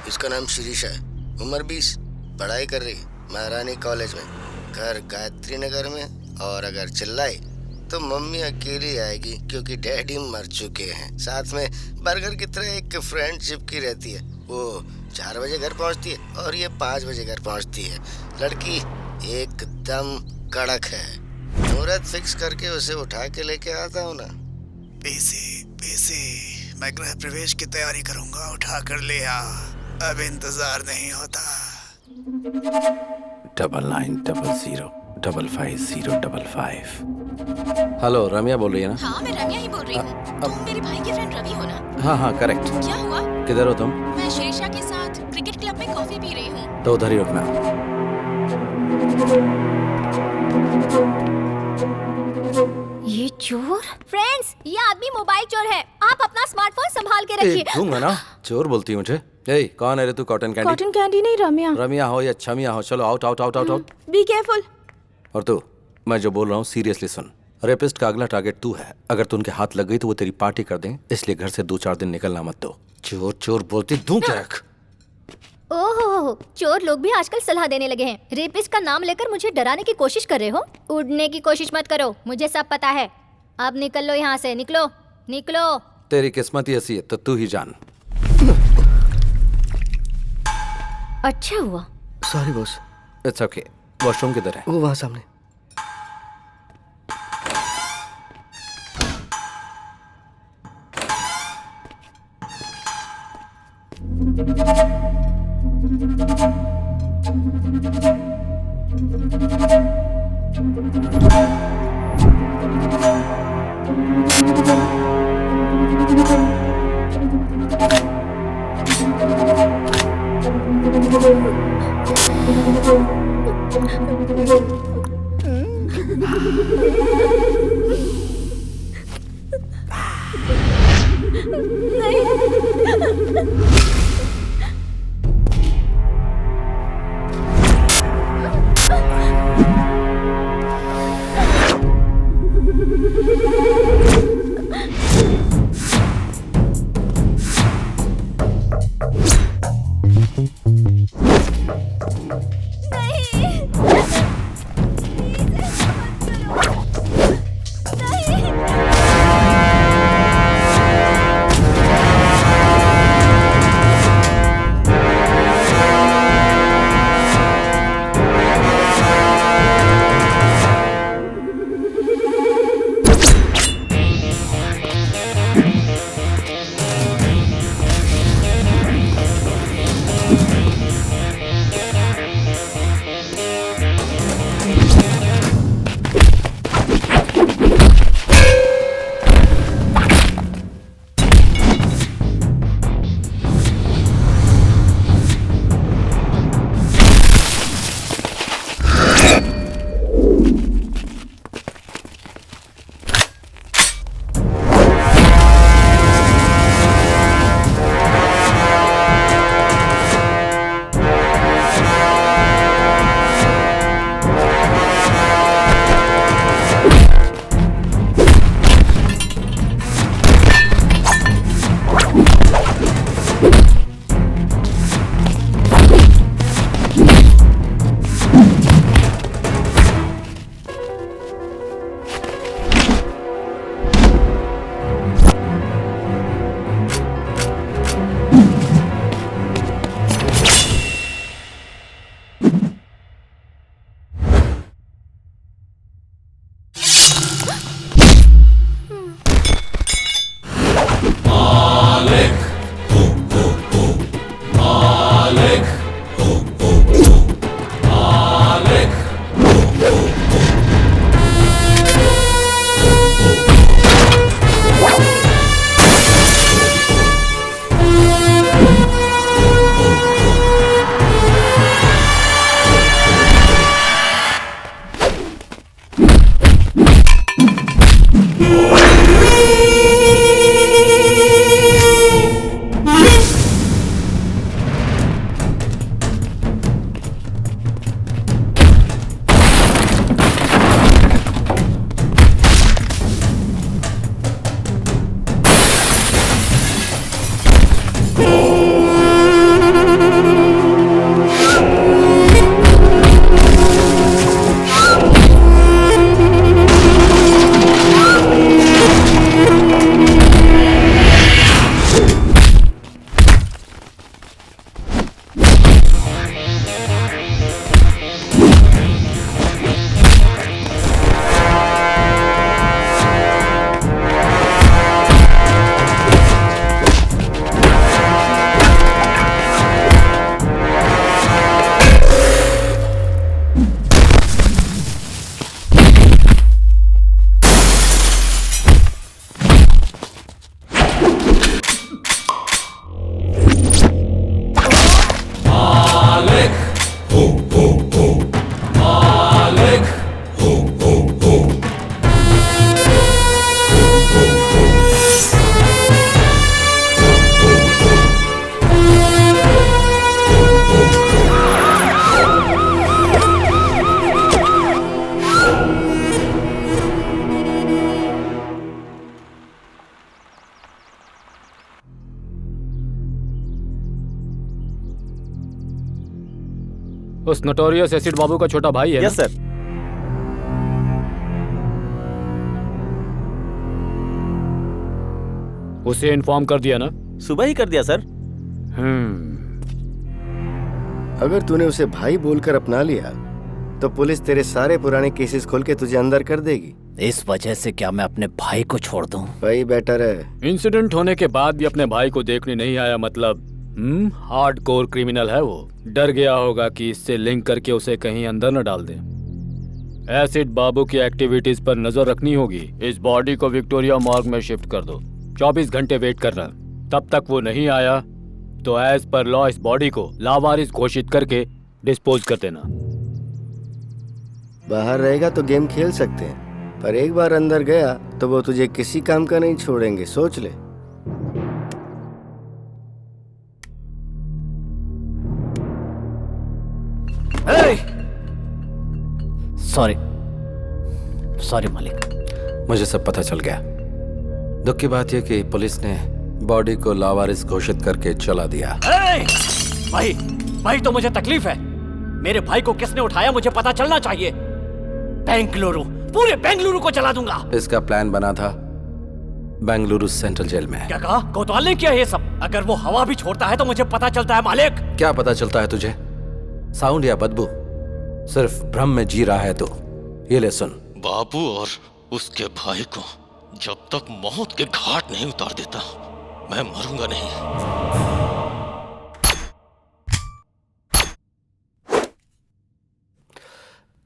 इसका नाम शिरीष है, उम्र 20, पढ़ाई कर रही महारानी कॉलेज में, घर गायत्री नगर में। और अगर चिल्लाई तो मम्मी अकेली आएगी क्योंकि डैडी मर चुके हैं। साथ में बर्गर की तरह एक फ्रेंड चिपकी रहती है। वो 4 बजे घर पहुंचती है और ये 5 बजे घर पहुंचती है। लड़की एकदम कड़क है। मुहूर्त फिक्स करके उसे उठा के लेके आता हूँ ना। पीसी, मैं गृह प्रवेश की तैयारी करूंगा, उठा कर ले आ। अब इंतजार नहीं होता। 9900550555। हेलो, रम्या बोल रही है ना? हाँ, मैं रम्या ही बोल रही हूँ। तुम मेरे भाई की फ्रेंड रवि हो ना? हाँ करेक्ट। क्या हुआ? किधर हो तुम? मैं शिरीषा के साथ क्रिकेट क्लब में कॉफी पी रही हूँ। तो उधर ही रुकना। ये चोर? फ्रेंड्स, ये आदमी मोबाइल चोर है। आप अपना स्मार्टफोन संभाल के रखिए। दूंगा ना। चोर बोलती है मुझे। ए, कौन है रे तू? Cotton candy? कॉटन कैंडी नहीं, रम्या। रम्या हो या छमिया हो, चलो out out out out out. Be careful. और तू, मैं जो बोल रहा हूँ सीरियसली सुन। रेपिस्ट का अगला टारगेट तू है। अगर तू उनके हाथ लग गई तो वो तेरी पार्टी कर दें, इसलिए घर से 2-4 दिन निकलना मत दो। चोर चोर बोलती, दूं क्या? ओहो, चोर लोग भी आजकल सलाह देने लगे हैं। रेपिस्ट का नाम लेकर मुझे डराने की कोशिश कर रहे हो? उड़ने की कोशिश मत करो, मुझे सब पता है। अब निकल लो यहाँ से, निकलो निकलो। तेरी किस्मत ही ऐसी है तो तू ही जान। अच्छा हुआ। Sorry boss. It's okay. Washroom किधर है? वो वहाँ सामने। उस नोटोरियस एसिड बाबू का छोटा भाई है। Yes sir. उसे इन्फॉर्म कर दिया ना? सुबह ही कर दिया सर। अगर तूने उसे भाई बोलकर अपना लिया तो पुलिस तेरे सारे पुराने केसेस खोल के तुझे अंदर कर देगी। इस वजह से क्या मैं अपने भाई को छोड़ दूं? भाई बेटर है। इंसिडेंट होने के बाद भी अपने भाई को देखने नहीं आया, मतलब हार्डकोर क्रिमिनल है वो। डर गया होगा कि इससे लिंक करके उसे कहीं अंदर न डाल दें। एसिड बाबू की एक्टिविटीज पर नजर रखनी होगी। इस बॉडी को विक्टोरिया मॉर्ग में शिफ्ट कर दो। 24 घंटे वेट करना। तब तक वो नहीं आया तो एज पर लॉ इस बॉडी को लावारिस घोषित करके डिस्पोज कर देना। बाहर रहेगा तो गेम खेल सकते हैं, पर एक बार अंदर गया तो वो तुझे किसी काम का नहीं छोड़ेंगे, सोच ले। सॉरी मालिक। मुझे सब पता चल गया। दुख की बात यह कि पुलिस ने बॉडी को लावारिस घोषित करके चला दिया। भाई तो मुझे तकलीफ है। मेरे भाई को किसने उठाया मुझे पता चलना चाहिए। बेंगलुरु, पूरे बेंगलुरु को चला दूंगा। इसका प्लान बना था बेंगलुरु सेंट्रल जेल में। क्या कहा? कोतवाल ने किया ये सब? अगर वो हवा भी छोड़ता है तो मुझे पता चलता है मालिक। क्या पता चलता है तुझे? साउंड या बदबू? सिर्फ भ्रम में जी रहा है तो ये ले सुन। बाबू और उसके भाई को जब तक मौत के घाट नहीं उतार देता मैं मरूंगा नहीं।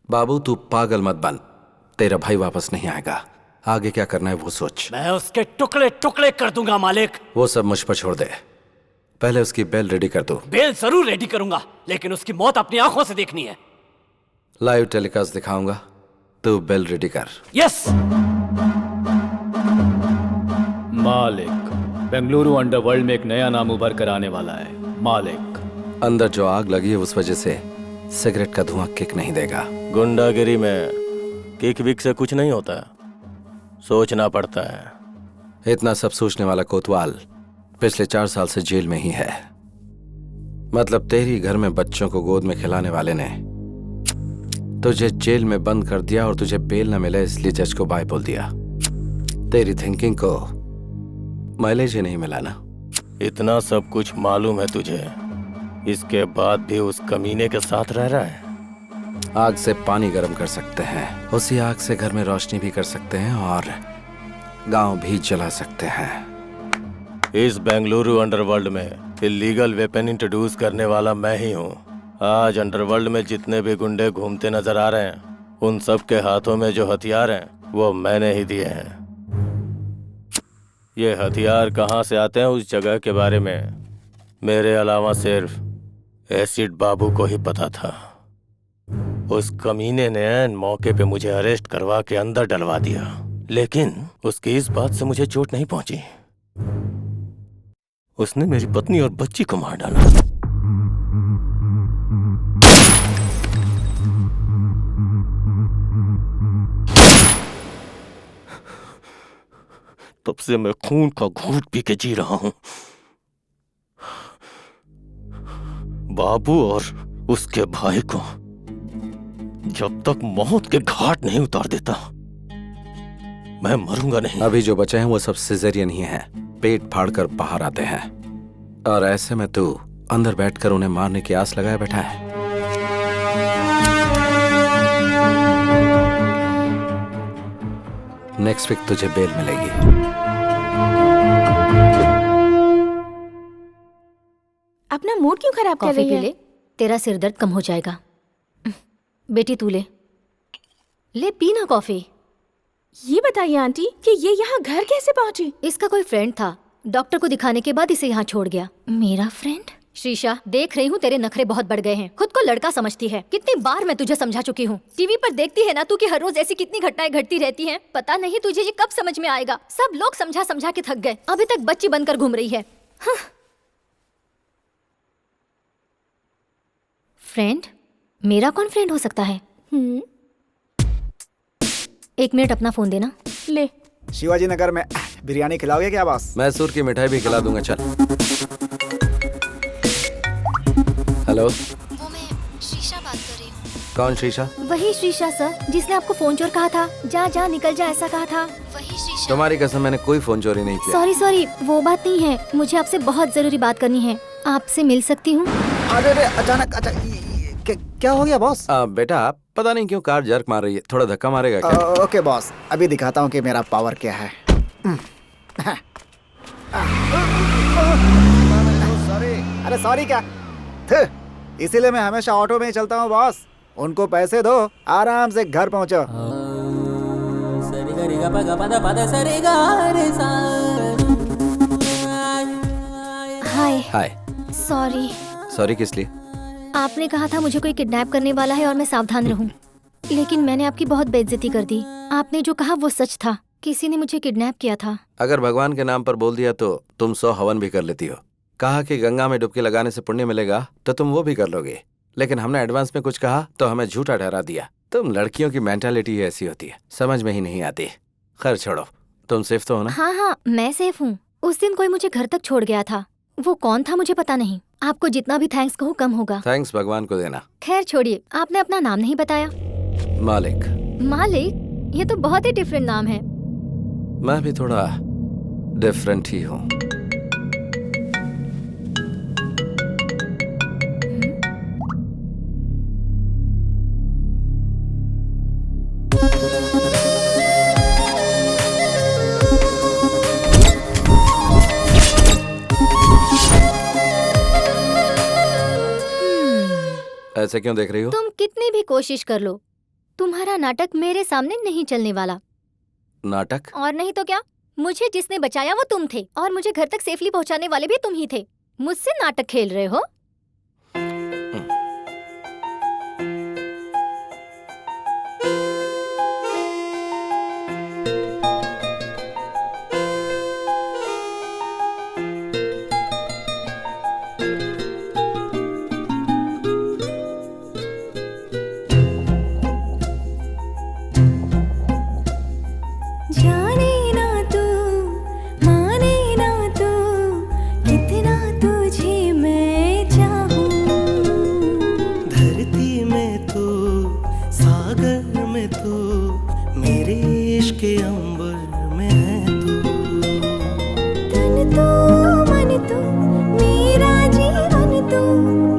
बाबू तू पागल मत बन, तेरा भाई वापस नहीं आएगा। आगे क्या करना है वो सोच। मैं उसके टुकड़े टुकड़े कर दूंगा मालिक। वो सब मुझ पर छोड़ दे, पहले उसकी बेल रेडी कर दो। बेल जरूर रेडी करूंगा, लेकिन उसकी मौत अपनी आंखों से देखनी है। लाइव टेलीकास्ट दिखाऊंगा, तू बेल रेडी कर। यस मालिक, बेंगलुरु अंडरवर्ल्ड में एक नया नाम उभर कर आने वाला है। मालिक, अंदर जो आग लगी है उस वजह से सिगरेट का धुआं किक नहीं देगा। गुंडागिरी में किक विक से कुछ नहीं होता, सोचना पड़ता है। इतना सब सोचने वाला कोतवाल पिछले 4 साल से जेल में ही है। मतलब तेरी घर में बच्चों को गोद में खिलाने वाले ने तुझे जेल में बंद कर दिया और तुझे बेल न मिले इसलिए जज को बाय बोल दिया। तेरी थिंकिंग को माइलेज ही नहीं मिला ना। इतना सब कुछ मालूम है तुझे, इसके बाद भी उस कमीने के साथ रह रहा है। आग से पानी गर्म कर सकते हैं, उसी आग से घर में रोशनी भी कर सकते हैं और गांव भी जला सकते हैं। इस बेंगलुरु अंडरवर्ल्ड में इलीगल वेपन इंट्रोड्यूस करने वाला मैं ही हूँ। आज अंडरवर्ल्ड में जितने भी गुंडे घूमते नजर आ रहे हैं, उन सब के हाथों में जो हथियार हैं वो मैंने ही दिए हैं। ये हथियार कहाँ से आते हैं उस जगह के बारे में मेरे अलावा सिर्फ एसिड बाबू को ही पता था। उस कमीने ने ऐन मौके पे मुझे अरेस्ट करवा के अंदर डलवा दिया, लेकिन उसकी इस बात से मुझे चोट नहीं पहुंची। उसने मेरी पत्नी और बच्ची को मार डाला। तब से मैं खून का घूंट पी के जी रहा हूं। बाबू और उसके भाई को जब तक मौत के घाट नहीं उतार देता मैं मरूंगा नहीं। अभी जो बचे हैं वो सब सिजेरियन ही हैं, पेट फाड़कर बाहर आते हैं, और ऐसे में तू अंदर बैठकर उन्हें मारने की आस लगाए बैठा है। नेक्स्ट वीक तुझे बेल मिलेगी। अपना मूड क्यों खराब कर कॉफी रही पी है? ले, तेरा सिर दर्द कम हो जाएगा। बेटी तू ले पी ना कॉफी। ये बताइए आंटी कि ये यहाँ घर कैसे पहुँची? इसका कोई फ्रेंड था, डॉक्टर को दिखाने के बाद इसे यहाँ छोड़ गया। मेरा फ्रेंड? श्रीशा, देख रही हूँ तेरे नखरे बहुत बढ़ गए हैं। खुद को लड़का समझती है। कितनी बार मैं तुझे समझा चुकी हूँ। टीवी पर देखती है ना तू कि हर रोज ऐसी कितनी घटनाएं घटती रहती हैं। पता नहीं तुझे ये कब समझ में आएगा। सब लोग समझा समझा के थक गए, अभी तक बच्ची बनकर घूम रही है। हाँ। फ्रेंड? मेरा कौन फ्रेंड हो सकता है? 1 मिनट अपना फोन देना। ले। शिवाजी नगर में बिरयानी खिलाओगे क्या बॉस? मैसूर की मिठाई भी खिला दूंगा, चल। हेलो, वो मैं शीशा बात कर रही हूँ। कौन शीशा? वही शीशा सर, जिसने आपको फोन चोर कहा था। जा जा निकल जा ऐसा कहा था। वही शीशा। तुम्हारी कसम, मैंने कोई फोन चोरी नहीं किया। सॉरी वो बात नहीं है। मुझे आपसे बहुत जरूरी बात करनी है। आपसे मिल सकती हूँ? अरे अचानक क्या हो गया बॉस? बेटा पता नहीं क्यों कार जर्क मार रही है, थोड़ा धक्का मारेगा क्या? ओके बॉस, अभी दिखाता हूँ कि मेरा पावर क्या है। अरे सॉरी क्या, इसीलिए मैं हमेशा ऑटो में ही चलता हूँ बॉस। उनको पैसे दो, आराम से घर पहुँचो। हाय। हाय। सॉरी किस लिए? आपने कहा था मुझे कोई किडनैप करने वाला है और मैं सावधान रहूं, लेकिन मैंने आपकी बहुत बेइज्जती कर दी। आपने जो कहा वो सच था, किसी ने मुझे किडनैप किया था। अगर भगवान के नाम पर बोल दिया तो तुम 100 हवन भी कर लेती हो। कहा कि गंगा में डुबकी लगाने से पुण्य मिलेगा तो तुम वो भी कर लोगे, लेकिन हमने एडवांस में कुछ कहा तो हमें झूठा ठहरा दिया। तुम लड़कियों की मेंटालिटी ऐसी होती है, समझ में ही नहीं आती। खैर छोड़ो, तुम सेफ तो हो ना? हाँ मैं सेफ हूँ। उस दिन कोई मुझे घर तक छोड़ गया था, वो कौन था मुझे पता नहीं। आपको जितना भी थैंक्स कहूँ कम होगा। थैंक्स भगवान को देना। खैर छोड़िए, आपने अपना नाम नहीं बताया। मालिक। मालिक? ये तो बहुत ही डिफरेंट नाम है। मैं भी थोड़ा डिफरेंट ही हूँ। ऐसे क्यों देख रही हो? तुम कितनी भी कोशिश कर लो, तुम्हारा नाटक मेरे सामने नहीं चलने वाला। नाटक? और नहीं तो क्या, मुझे जिसने बचाया वो तुम थे, और मुझे घर तक सेफली पहुंचाने वाले भी तुम ही थे। मुझसे नाटक खेल रहे हो?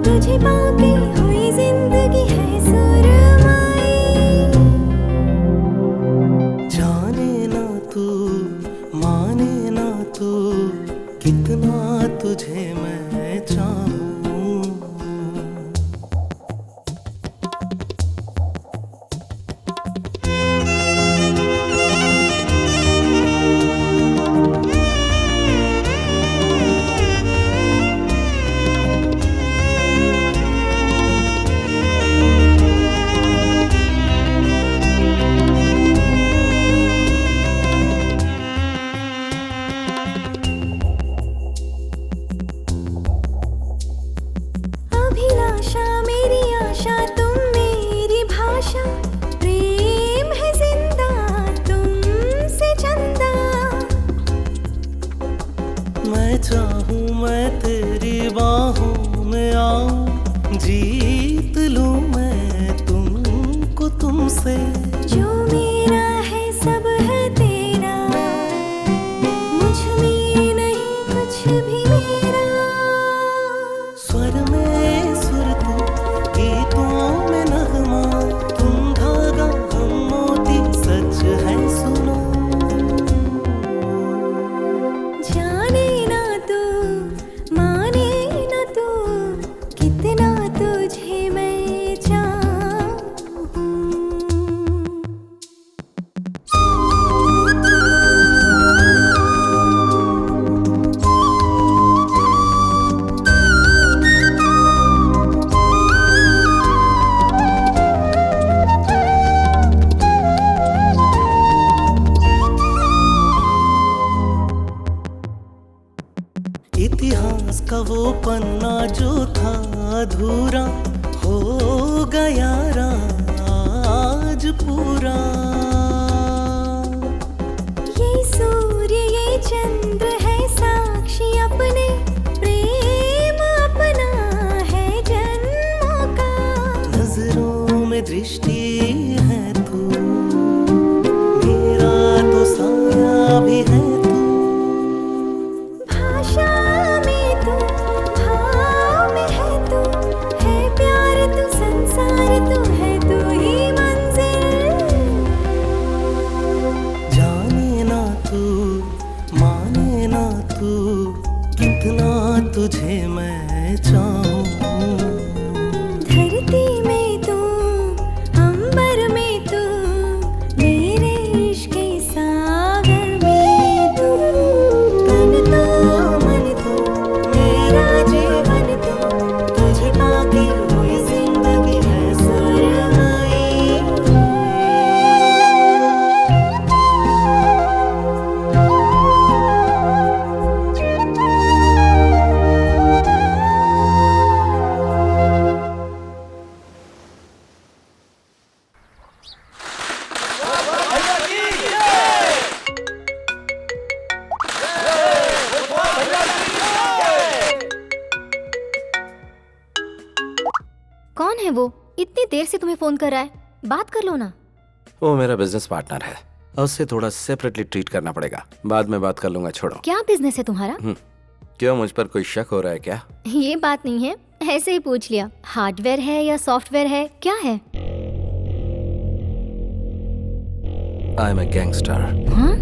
तुझे पाके हुई जिंदगी है सुर तुझे मैं चाहूं। अभिलाषा मेरी आशा तुम मेरी भाषा, प्रेम है जिंदा तुमसे चंदा। मैं चाहूं मैं तेरी बाहों में आऊं, जीत लूं मैं तुमको तुमसे। जो मेरा है सब है तेरा, मुझ में नहीं कुछ भी मेरा। स्वर में सुर तू, गीतों में नगमा, तुम धागा हम मोती, सच है सुनो। जाने ना तू माने ना तू, कितना तुझे मैं चाहूं। इतिहास का वो पन्ना जो था अधूरा, हो गया आज पूरा। ये सूर्य ये चंद्र है साक्षी अपने, प्रेम अपना है जन्मों का। नजरों में दृष्टि है तू, मेरा तो साया भी है तू। भाषा में तू, भाव में है तू, है प्यार तू, संसार तू, है तू ही मंजिल। जाने ना तू माने ना तू, कितना तुझे मैं चाहूं। धरती में तू, अंबर में तू, मेरे इश्क के सागर में तू। तन तो मन तू, मेरा जीवन तू, तुझे पाके हुई जिंदगी है सुरमई। कौन है वो? इतनी देर से तुम्हें फोन कर रहा है, बात कर लो ना। वो मेरा बिजनेस पार्टनर है, उससे थोड़ा सेपरेटली ट्रीट करना पड़ेगा। बाद में बात कर लूंगा, छोड़ो। क्या बिजनेस है तुम्हारा? क्यों, मुझ पर कोई शक हो रहा है क्या? ये बात नहीं है, ऐसे ही पूछ लिया। हार्डवेयर है या सॉफ्टवेयर है, क्या है? I am a gangster. हाँ?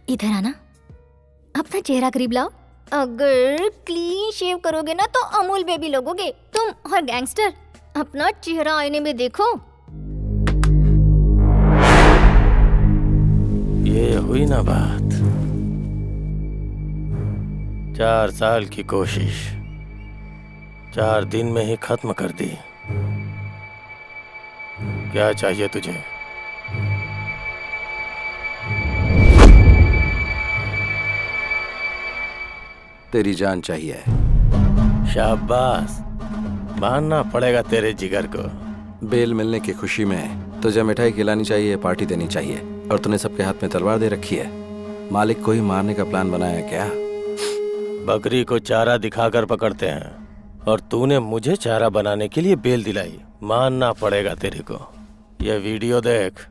इधर आना, अपना चेहरा करीब लाओ। अगर क्लीन शेव करोगे ना तो अमूल बेबी लगोगे तुम। और गैंगस्टर, अपना चेहरा आईने में देखो। ये हुई ना बात। 4 साल की कोशिश 4 दिन में ही खत्म कर दी। क्या चाहिए तुझे? तेरी जान चाहिए। शाबाश, मानना पड़ेगा तेरे जिगर को। बेल मिलने की खुशी में तुझे मिठाई खिलानी चाहिए, पार्टी देनी चाहिए, और तूने सबके हाथ में तलवार दे रखी है। मालिक को ही मारने का प्लान बनाया क्या? बकरी को चारा दिखाकर पकड़ते हैं, और तूने मुझे चारा बनाने के लिए बेल दिलाई। मानना पड़ेगा तेरे को। ये वीडियो देख।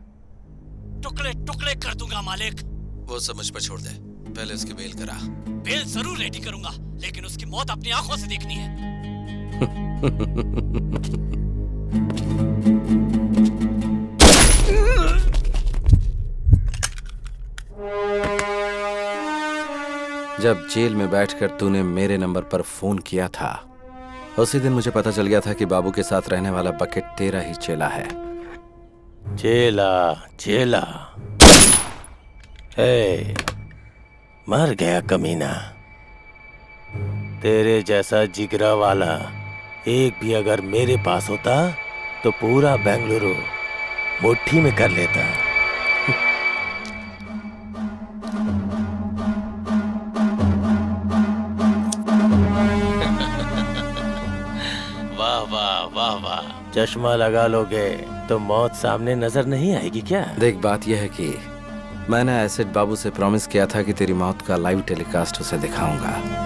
टुकड़े टुकड़े कर दूंगा मालिक। वो सब मुझ पर छोड़ दे, पहले उसकी बेल करा। बेल जरूर रेडी करूंगा, लेकिन उसकी मौत अपनी आंखों से देखनी है। जब जेल में बैठकर तूने मेरे नंबर पर फोन किया था, उसी दिन मुझे पता चल गया था कि बाबू के साथ रहने वाला बकेट तेरा ही चेला है। चेला चेला, ए, मर गया कमीना। तेरे जैसा जिगरा वाला एक भी अगर मेरे पास होता तो पूरा बेंगलुरु मुट्ठी में कर लेता। वाह वाह वाह वाह, चश्मा लगा लोगे तो मौत सामने नजर नहीं आएगी क्या? देख, बात यह है कि मैंने एसिड बाबू से प्रॉमिस किया था कि तेरी मौत का लाइव टेलीकास्ट उसे दिखाऊंगा।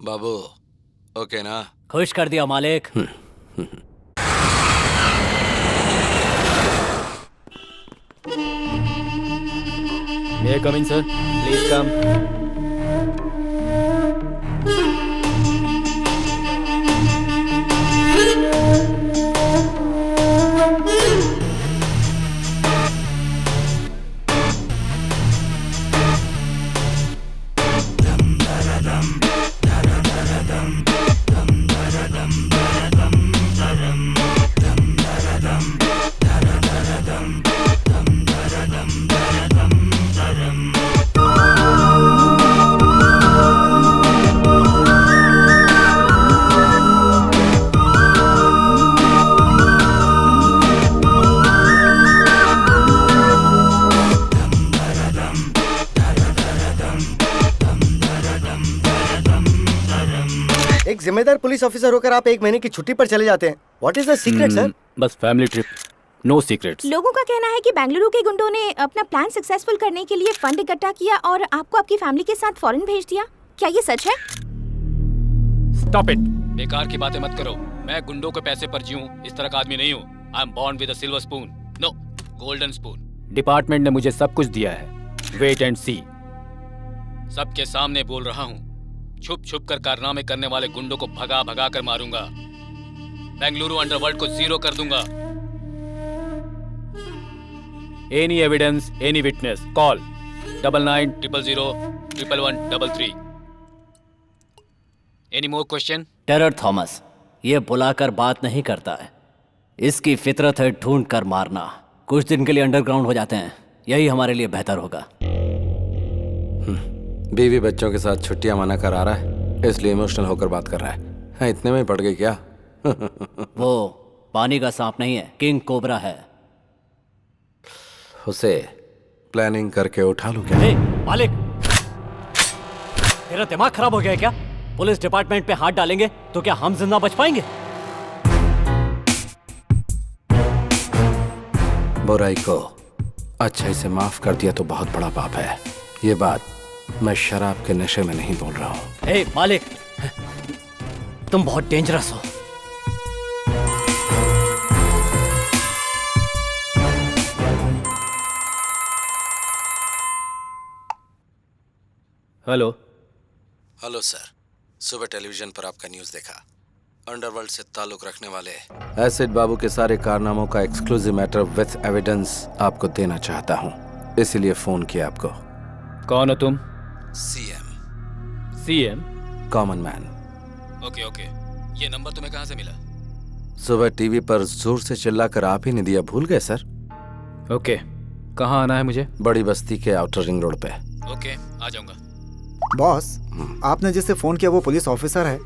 बाबू ओके ना? खुश कर दिया मालिक। May I come in, sir? Please come. जिम्मेदार पुलिस ऑफिसर होकर आप 1 महीने की छुट्टी पर चले जाते हैं। What is the secret sir? बस फैमिली ट्रिप, नो सीक्रेट्स। लोगों का कहना है कि बेंगलुरु के गुंडों ने अपना प्लान सक्सेसफुल करने के लिए फंड इकट्ठा किया और आपको आपकी फैमिली के साथ फॉरेन भेज दिया। क्या ये सच है? स्टॉप इट, बेकार की बातें मत करो। मैं गुंडों के पैसे पर जीऊं इस तरह का आदमी नहीं हूँ। I am born with a silver spoon, no golden spoon. Department ने मुझे सब कुछ दिया है, वेट एंड सी। सबके सामने बोल रहा हूँ, छुप छुप कर कारनामे करने वाले गुंडों को भगा भगा कर मारूंगा। बेंगलुरु अंडरवर्ल्ड को जीरो कर दूंगा। Any evidence, any witness, call 9900011133। Any more question? Terror Thomas ये बुलाकर बात नहीं करता है, इसकी फितरत है ढूंढ कर मारना। कुछ दिन के लिए अंडरग्राउंड हो जाते हैं, यही हमारे लिए बेहतर होगा। बीवी बच्चों के साथ छुट्टियां मना कर आ रहा है, इसलिए इमोशनल होकर बात कर रहा है। हाँ, इतने में ही पड़ गई क्या? वो पानी का सांप नहीं है, किंग कोबरा है। उसे प्लानिंग करके उठा लूं क्या? मालिक, तेरा दिमाग खराब हो गया है क्या? पुलिस डिपार्टमेंट पे हाथ डालेंगे तो क्या हम जिंदा बच पाएंगे? बुराई को अच्छाई से माफ कर दिया तो बहुत बड़ा पाप है। ये बात मैं शराब के नशे में नहीं बोल रहा हूँ। मालिक, तुम बहुत डेंजरस हो। हेलो। हेलो सर, सुबह टेलीविजन पर आपका न्यूज़ देखा। अंडरवर्ल्ड से ताल्लुक रखने वाले एसिड बाबू के सारे कारनामों का एक्सक्लूसिव मैटर विथ एविडेंस आपको देना चाहता हूँ, इसीलिए फोन किया आपको। कौन हो तुम? CM. CM? Common man. Okay okay, ये नंबर तुम्हें कहाँ से मिला? सुबह टीवी पर जोर से चिल्लाकर आप ही ने दिया, भूल गए सर? ओके, कहाँ आना है मुझे? बड़ी बस्ती के आउटर रिंग रोड पे। ओके, आ जाऊंगा। बॉस, आपने जिससे फोन किया वो पुलिस ऑफिसर है।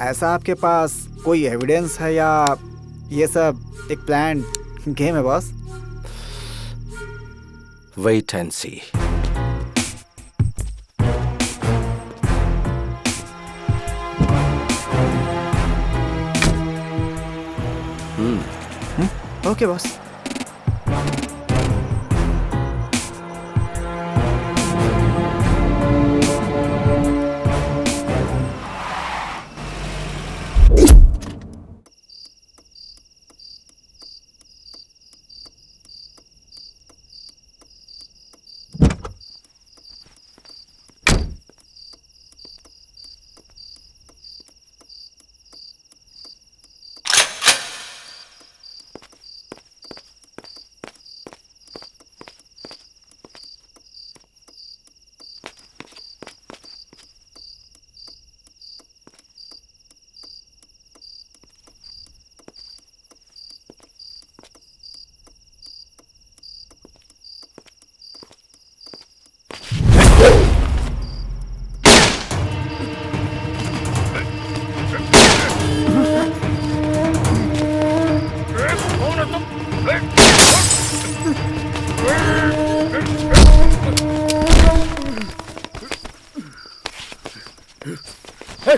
ऐसा आपके पास कोई एविडेंस है या ये सब एक प्लान गेम है boss? Wait and see. Okay boss.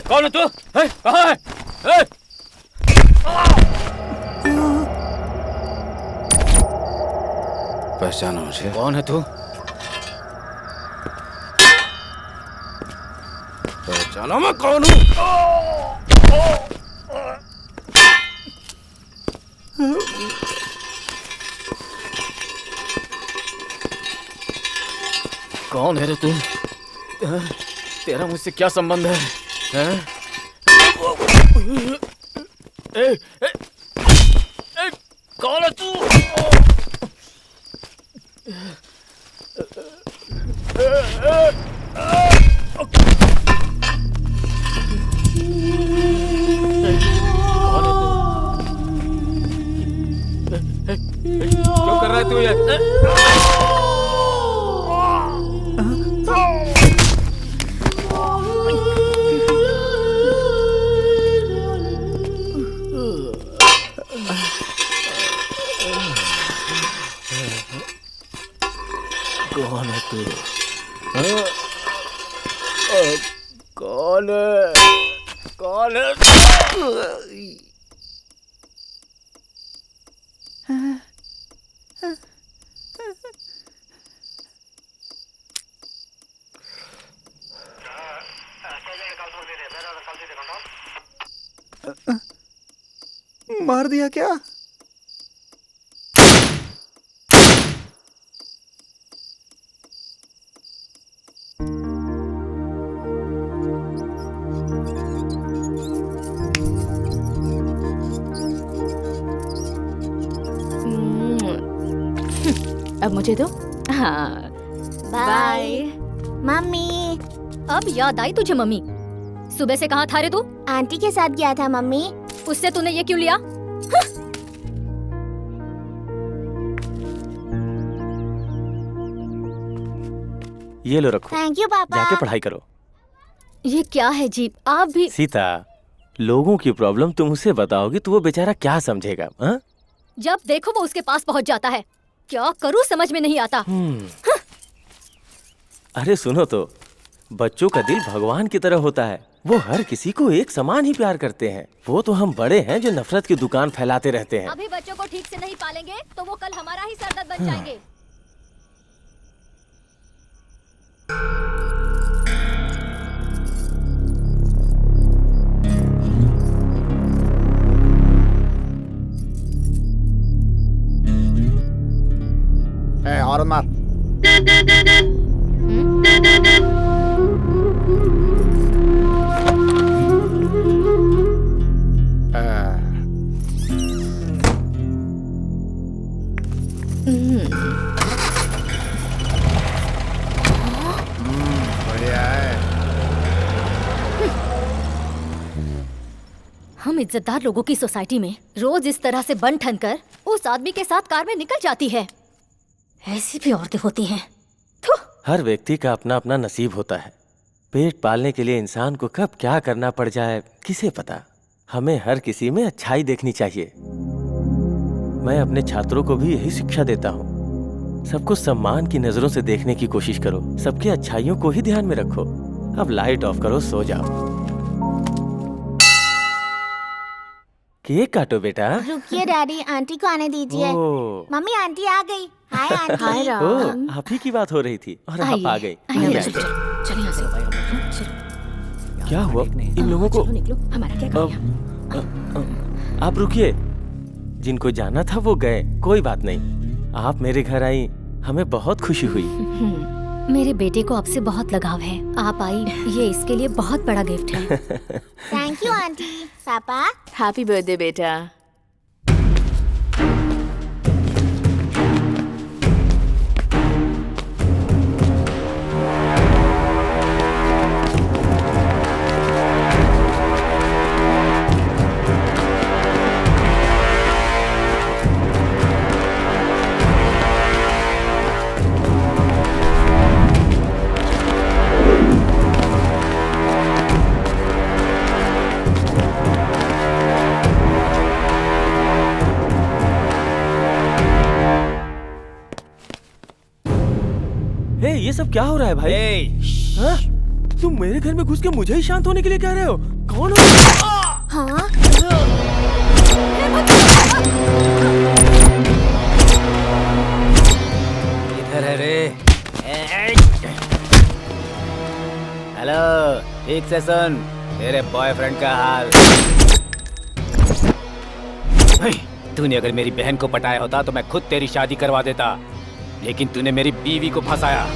कौन है तू? कहाँ है? पहचाना मुझे? कौन है तू? पहचाना मैं कौन हूँ? कौन है रे तू? तेरा मुझसे क्या संबंध है? हैं? कौन है तू? क्यों कर रहा है तू ये? कौन है तू? कौन है? कौन है? मार दिया क्या? अब मुझे दो। हाँ बाय मम्मी। अब याद आई तुझे मम्मी? सुबह से कहाँ था रे तू? आंटी के साथ गया था मम्मी। उससे तूने ये क्यों लिया? ये लो रखो, थैंक यू पापा। जाके पढ़ाई करो। ये क्या है जी? आप भी सीता, लोगों की प्रॉब्लम तुम उसे बताओगी तो वो बेचारा क्या समझेगा? हाँ? जब देखो वो उसके पास पहुंच जाता है। क्या करूं समझ में नहीं आता। अरे सुनो तो, बच्चों का दिल भगवान की तरह होता है। वो हर किसी को एक समान ही प्यार करते हैं। वो तो हम बड़े हैं जो नफरत की दुकान फैलाते रहते हैं। अभी बच्चों को ठीक से नहीं पालेंगे तो वो कल हमारा ही सरदर्द बन जाएंगे। और मार। बढ़िया है। हम इज्जतदार लोगों की सोसाइटी में रोज इस तरह से बन ठन कर उस आदमी के साथ कार में निकल जाती है। ऐसी भी औरतें होती हैं। हर व्यक्ति का अपना अपना नसीब होता है। पेट पालने के लिए इंसान को कब क्या करना पड़ जाए किसे पता। हमें हर किसी में अच्छाई देखनी चाहिए। मैं अपने छात्रों को भी यही शिक्षा देता हूँ। सबको सम्मान की नजरों से देखने की कोशिश करो। सबके अच्छाइयों को ही ध्यान में रखो। अब लाइट ऑफ करो, सो जाओ। केक काटो बेटा। रुकिए डैडी, आंटी को आने दीजिए। ओह। मम्मी आंटी आ गई। Hi aunty. हाय ओह, आप ही की बात हो रही थी और आप आ गई। आइए, आइए। क्या हुआ इन लोगों को? हमारा क्या काम? आप रुकिए। जिनको जाना था वो गए, कोई बात नहीं। आप मेरे घर आई, हमें बहुत खुशी हुई। मेरे बेटे को आपसे बहुत लगाव है। आप आई, ये इसके लिए बहुत बड़ा गिफ्ट है। Thank you aunty. पापा हैप्पी बर्थडे बेटा। ये सब क्या हो रहा है भाई? हाँ? तुम मेरे घर में घुस के मुझे ही शांत होने के लिए कह रहे हो? कौन हो? हाँ? इधर है रे। हेलो, ठीक से सुन तेरे बॉयफ्रेंड का हाल। तूने अगर मेरी बहन को पटाया होता तो मैं खुद तेरी शादी करवा देता, लेकिन तूने मेरी बीवी को फंसाया।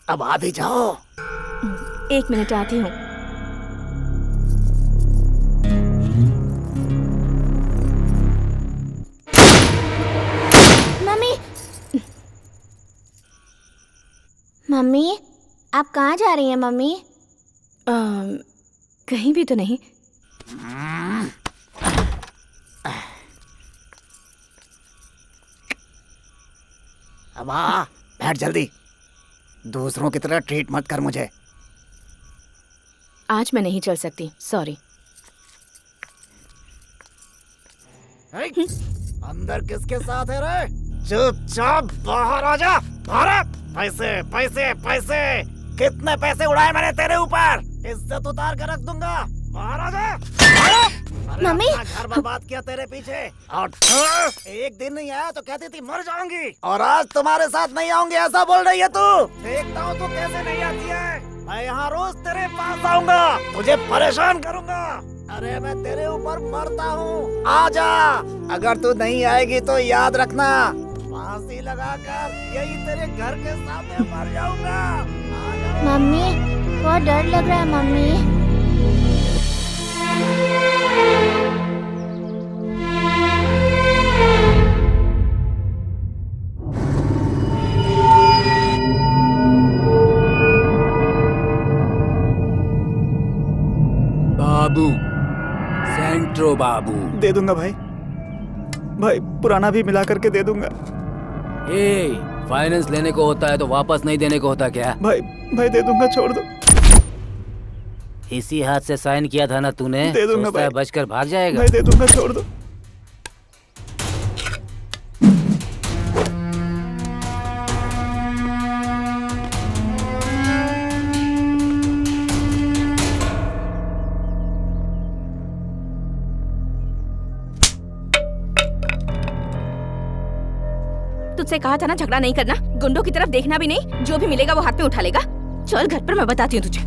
अब आ भी जाओ। 1 मिनट आती हूँ। मम्मी, आप कहाँ जा रही हैं मम्मी? कहीं भी तो नहीं। अब आ, बैठ जल्दी। दूसरों की तरह ट्रीट मत कर मुझे। आज मैं नहीं चल सकती, सॉरी। अंदर किसके साथ है रे? चुपचाप बाहर आ जा। भारत, पैसे पैसे पैसे, कितने पैसे उड़ाए मैंने तेरे ऊपर? इज्जत उतार कर रख दूंगा। बाहर आ जा। मम्मी, घर बर्बाद किया तेरे पीछे, और एक दिन नहीं आया तो कहती थी मर जाऊंगी, और आज तुम्हारे साथ नहीं आऊंगी ऐसा बोल रही है तू। देखता हूँ तू कैसे नहीं आती है। मैं यहाँ रोज तेरे पास आऊंगा, तुझे परेशान करूंगा। अरे मैं तेरे ऊपर मरता हूँ, आजा। अगर तू नहीं आएगी तो याद रखना, फांसी लगाकर यही तेरे घर के सामने मर जाऊंगा। मम्मी, बहुत डर लग रहा है मम्मी। बाबू, सेंट्रो बाबू। दे दूंगा भाई, भाई पुराना भी मिला करके दे दूंगा। फाइनेंस लेने को होता है तो वापस नहीं देने को होता क्या? भाई भाई दे दूंगा, छोड़ दो। इसी हाथ से साइन किया था ना तूने? दे दूंगा सोचता है भाई। बचकर भाग जाएगा? भाई दे दूंगा, छोड़ दो। तुझसे कहा था ना झगड़ा नहीं करना, गुंडों की तरफ देखना भी नहीं, जो भी मिलेगा वो हाथ में उठा लेगा। चल घर पर, मैं बताती हूँ तुझे।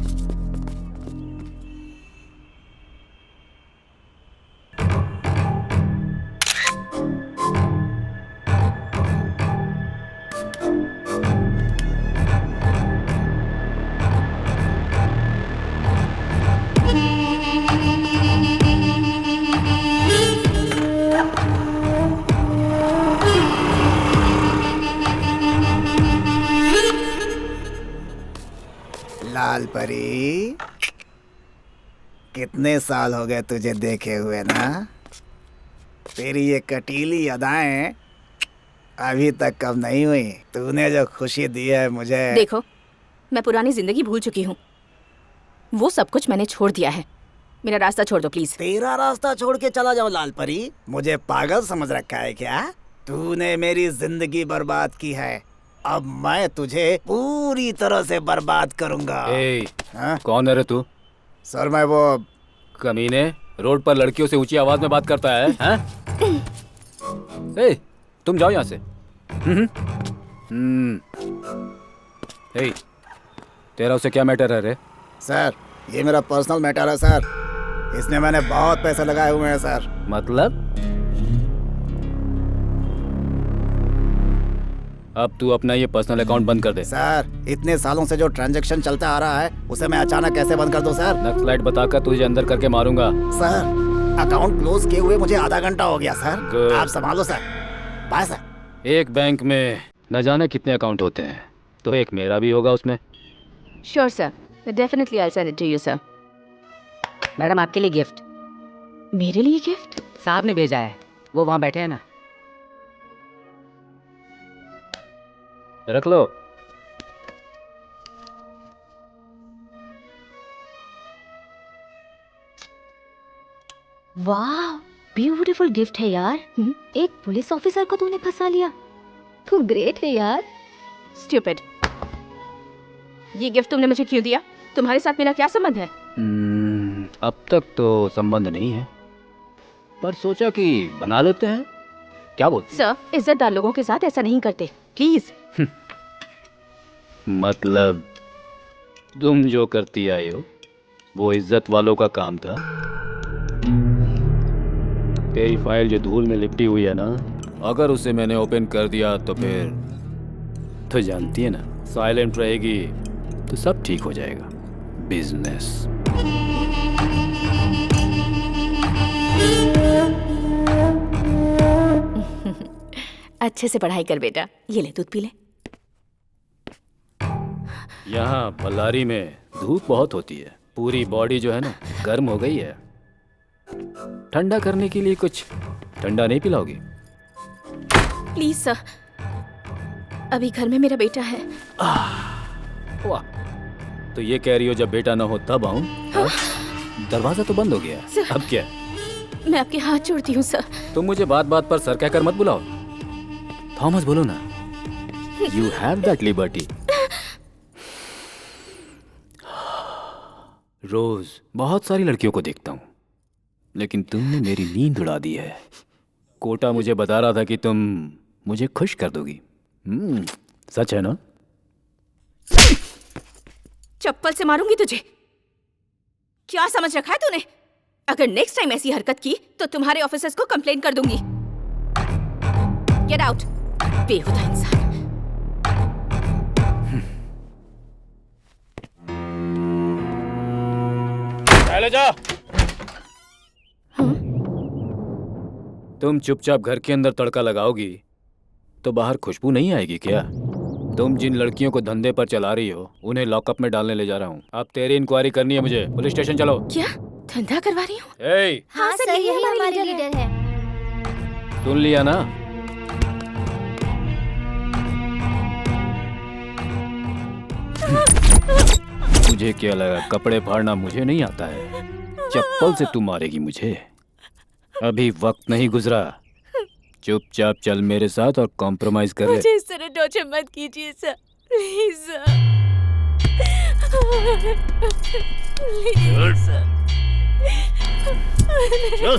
लाल परी, कितने साल हो गए तुझे देखे हुए ना? तेरी ये कटीली अदाएं अभी तक कब नहीं हुई। तूने जो खुशी दी है मुझे। देखो, मैं पुरानी जिंदगी भूल चुकी हूँ, वो सब कुछ मैंने छोड़ दिया है। मेरा रास्ता छोड़ दो प्लीज। तेरा रास्ता छोड़ के चला जाओ लाल परी? मुझे पागल समझ रखा है क्या? तूने मेरी जिंदगी बर्बाद की है, अब मैं तुझे पूरी तरह से बर्बाद करूंगा। कौन है रे तू? सर मैं वो कमीने, रोड पर लड़कियों से ऊंची आवाज में बात करता है, हैं? तुम जाओ यहाँ से। तेरा उसे क्या मैटर है रे? सर ये मेरा पर्सनल मैटर है सर, इसमें मैंने बहुत पैसे लगाए हुए हैं सर। मतलब? अब तू अपना ये पर्सनल अकाउंट बंद कर दे। सर इतने सालों से जो ट्रांजैक्शन चलता आ रहा है उसे मैं अचानक कैसे बंद कर दूं सर? नक्सलाइट बताकर तुझे अंदर करके मारूंगा। सर अकाउंट क्लोज किए हुए मुझे आधा घंटा हो गया सर। Good. आप संभालो सर। Bye sir. एक बैंक में न जाने कितने अकाउंट होते हैं, तो एक मेरा भी होगा उसमें। Sure sir, definitely I will send it to you sir. Madam आपके लिए गिफ्ट। मेरे लिए गिफ्ट? साहब ने भेजा है, वो वहाँ बैठे हैं ना। रख लो। वाह, ब्यूटीफुल गिफ्ट है यार। एक पुलिस ऑफिसर को तूने फंसा लिया। तू ग्रेट है यार। स्टूपिड। ये गिफ्ट तुमने मुझे क्यों दिया? तुम्हारे साथ मेरा क्या संबंध है? अब तक तो संबंध नहीं है, पर सोचा कि बना लेते हैं। क्या बोलते? सर, इज्जतदार लोगों के साथ ऐसा नहीं करते, प्लीज। मतलब तुम जो करती आई हो वो इज्जत वालों का काम था। तेरी फाइल जो धूल में लिपटी हुई है ना, अगर उसे मैंने ओपन कर दिया तो फिर तो जानती है ना, साइलेंट रहेगी तो सब ठीक हो जाएगा। बिजनेस। अच्छे से पढ़ाई कर बेटा। ये ले, दूध पी ले। यहाँ बल्लारी में धूप बहुत होती है, पूरी बॉडी जो है ना गर्म हो गई है। ठंडा करने के लिए कुछ ठंडा नहीं पिलाओगी? प्लीज सर, अभी घर में मेरा बेटा है। वाह, तो ये कह रही हो जब बेटा ना हो तब आऊं? दरवाजा तो बंद हो गया, अब क्या? मैं आपके हाथ जोड़ती हूँ सर। तुम मुझे बात बात पर सर कहकर मत बुलाओ। थॉमस बोलो ना। You have that liberty. रोज बहुत सारी लड़कियों को देखता हूँ, लेकिन तुमने मेरी नींद उड़ा दी है। कोटा मुझे बता रहा था कि तुम मुझे खुश कर दोगी। सच है ना? चप्पल से मारूंगी तुझे। क्या समझ रखा है तूने? अगर नेक्स्ट टाइम ऐसी हरकत की तो तुम्हारे ऑफिसर्स को कंप्लेन कर दूंगी। गेट आउट, बेहुदा इंसान। चले जा। तुम चुपचाप घर के अंदर तड़का लगाओगी तो बाहर खुशबू नहीं आएगी क्या? तुम जिन लड़कियों को धंधे पर चला रही हो उन्हें लॉकअप में डालने ले जा रहा हूँ। अब तेरी इंक्वायरी करनी है मुझे। पुलिस स्टेशन चलो। क्या धंधा करवा रही हूँ? हाँ सर, यही हमारे लीडर है। सुन लिया ना? मुझे क्या लगा कपड़े फाड़ना मुझे नहीं आता है? चप्पल से तू मारेगी मुझे? अभी वक्त नहीं गुजरा। चुपचाप चल मेरे साथ और कॉम्प्रोमाइज कर ले। मुझे इस तरह टॉर्चर मत कीजिए sir, please sir. Please sir. चल।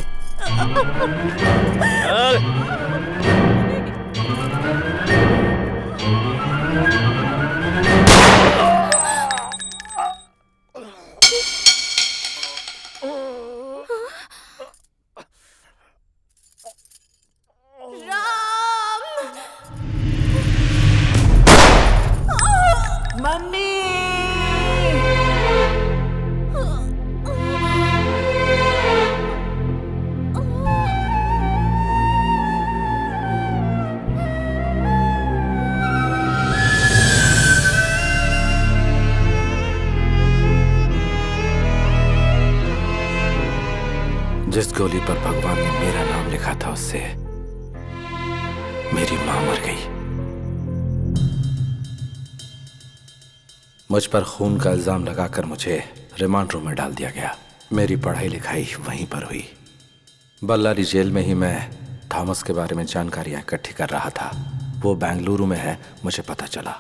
जिस गोली पर भगवान ने मेरा नाम लिखा था उससे मेरी मां मर गई। मुझ पर खून का इल्जाम लगाकर मुझे रिमांड रूम में डाल दिया गया। मेरी पढ़ाई लिखाई वहीं पर हुई। बल्लारी जेल में ही मैं थॉमस के बारे में जानकारियां इकट्ठी कर रहा था। वो बेंगलुरु में है, मुझे पता चला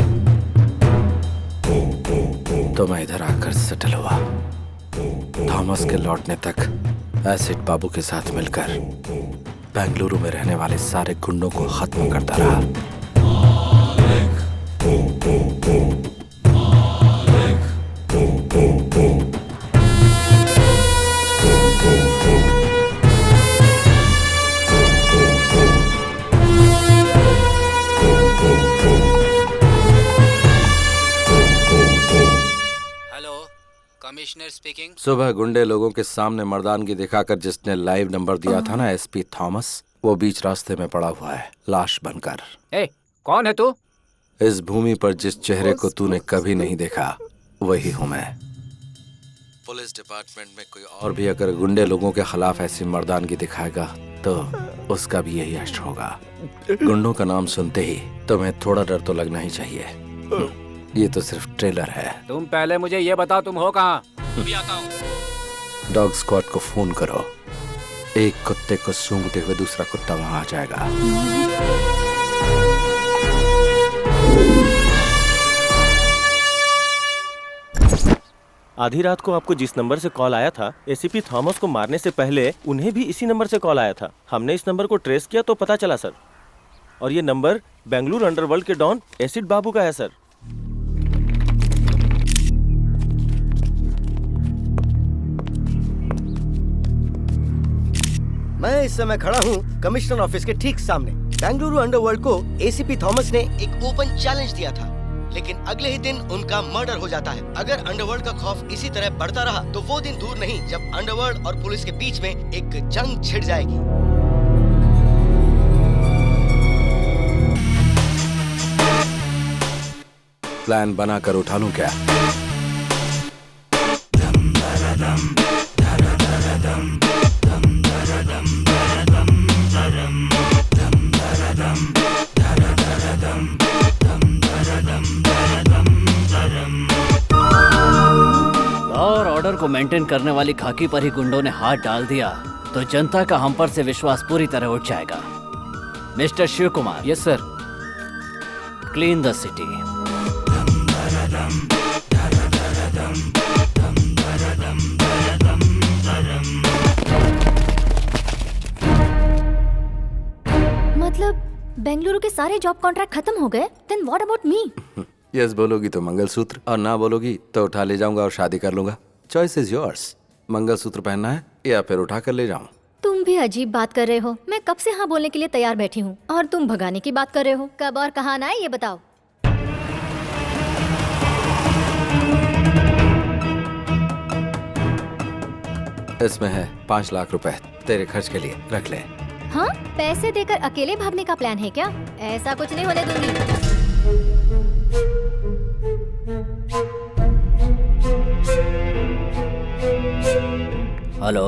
तो मैं इधर आकर सेटल हुआ। थॉमस के लौटने तक एसिड बाबू के साथ मिलकर बेंगलुरु में रहने वाले सारे गुंडों को खत्म करता रहा। Commissioner speaking. सुबह गुंडे लोगों के सामने मर्दानगी दिखाकर जिसने लाइव नंबर दिया था ना, एसपी थॉमस, वो बीच रास्ते में पड़ा हुआ है लाश बनकर। कौन है तू? इस भूमि पर जिस चेहरे को तूने कभी नहीं देखा वही हूँ मैं। पुलिस डिपार्टमेंट में कोई और भी अगर गुंडे लोगों के खिलाफ ऐसी मर्दानगी दिखाएगा तो उसका भी यही अश्र होगा। गुंडों का नाम सुनते ही तुम्हें थोड़ा डर तो लगना ही चाहिए। ये तो सिर्फ ट्रेलर है। तुम पहले मुझे ये बताओ तुम हो कहाँ? अभी आता हूँ। डॉग स्क्वाड को फोन करो। एक कुत्ते को सूंघते हुए दूसरा कुत्ता वहां आ जाएगा। आधी रात को आपको जिस नंबर से कॉल आया था, एसीपी थॉमस को मारने से पहले उन्हें भी इसी नंबर से कॉल आया था। हमने इस नंबर को ट्रेस किया तो पता चला सर, और ये नंबर बेंगलुरु अंडरवर्ल्ड के डॉन एसिड बाबू का है सर। मैं इस समय खड़ा हूँ कमिश्नर ऑफिस के ठीक सामने। बेंगलुरु अंडरवर्ल्ड को एसीपी थॉमस ने एक ओपन चैलेंज दिया था, लेकिन अगले ही दिन उनका मर्डर हो जाता है। अगर अंडरवर्ल्ड का खौफ इसी तरह बढ़ता रहा तो वो दिन दूर नहीं जब अंडरवर्ल्ड और पुलिस के बीच में एक जंग छिड़ जाएगी। प्लान बनाकर उठा लूं क्या? और ऑर्डर को मेंटेन करने वाली खाकी पर ही गुंडों ने हाथ डाल दिया तो जनता का हम पर से विश्वास पूरी तरह उठ जाएगा। Mister Shiv Kumar. Yes sir. Clean the city. मतलब बेंगलुरु के सारे जॉब कॉन्ट्रैक्ट खत्म हो गए? Then what about me? Yes बोलोगी तो मंगलसूत्र, और ना बोलोगी तो उठा ले जाऊंगा और शादी कर लूंगा। Choice is yours. मंगलसूत्र पहनना है या फिर उठा कर ले जाऊं? तुम भी अजीब बात कर रहे हो। मैं कब से हाँ बोलने के लिए तैयार बैठी हूँ और तुम भगाने की बात कर रहे हो। कब और कहाँ आना है ये बताओ। इसमें है 5 लाख रुपए तेरे खर्च के लिए, रख ले। हाँ, पैसे देकर अकेले भागने का प्लान है क्या? ऐसा कुछ नहीं होने दूंगी। हेलो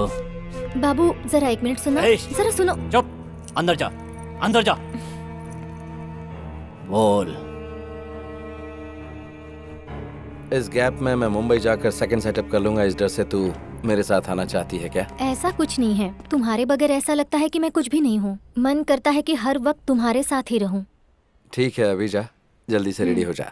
बाबू जरा 1 मिनट सुनो। जरा सुनो। चुप, अंदर जा, अंदर जा। बोल। इस गैप में मैं मुंबई जाकर सेकंड सेटअप कर लूंगा। इस डर से तू मेरे साथ आना चाहती है क्या? ऐसा कुछ नहीं है। तुम्हारे बगैर ऐसा लगता है कि मैं कुछ भी नहीं हूँ। मन करता है कि हर वक्त तुम्हारे साथ ही रहूं। ठीक है, अभी जा, जल्दी से रेडी हो जा।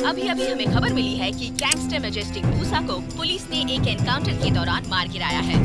अभी अभी हमें खबर मिली है कि गैंगस्टर मैजेस्टिक मूसा को पुलिस ने एक एनकाउंटर के दौरान मार गिराया है।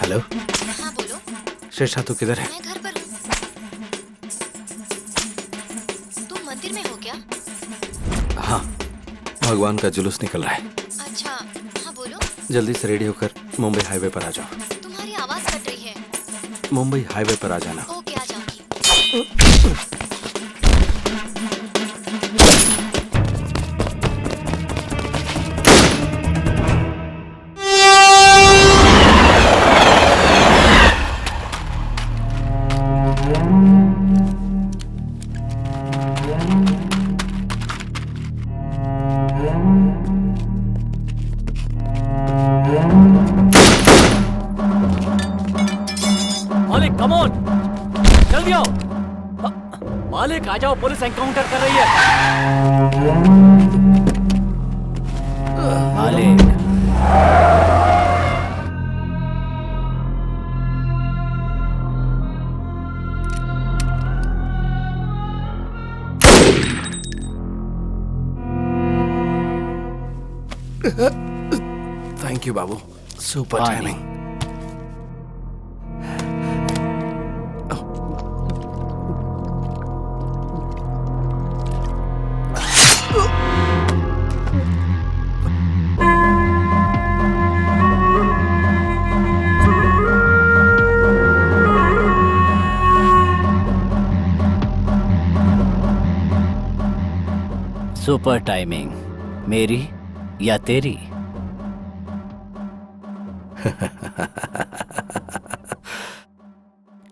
हेलो। हाँ बोलो। शेषा तू किधर है? मैं घर पर हूँ। तुम मंदिर में हो क्या? हाँ, भगवान का जुलूस निकल रहा है। अच्छा, हाँ बोलो। जल्दी से रेडी होकर मुंबई हाईवे पर आ जाओ। तुम्हारी आवाज कट रही है। मुंबई हाईवे पर आ जाना। ओके, आ जाऊंगी। मालिक कम ऑन, जल्दी आओ। मालिक आ जाओ, पुलिस एनकाउंटर कर रही है। मालिक thank you Babu, super timing. Super timing, मेरी या तेरी?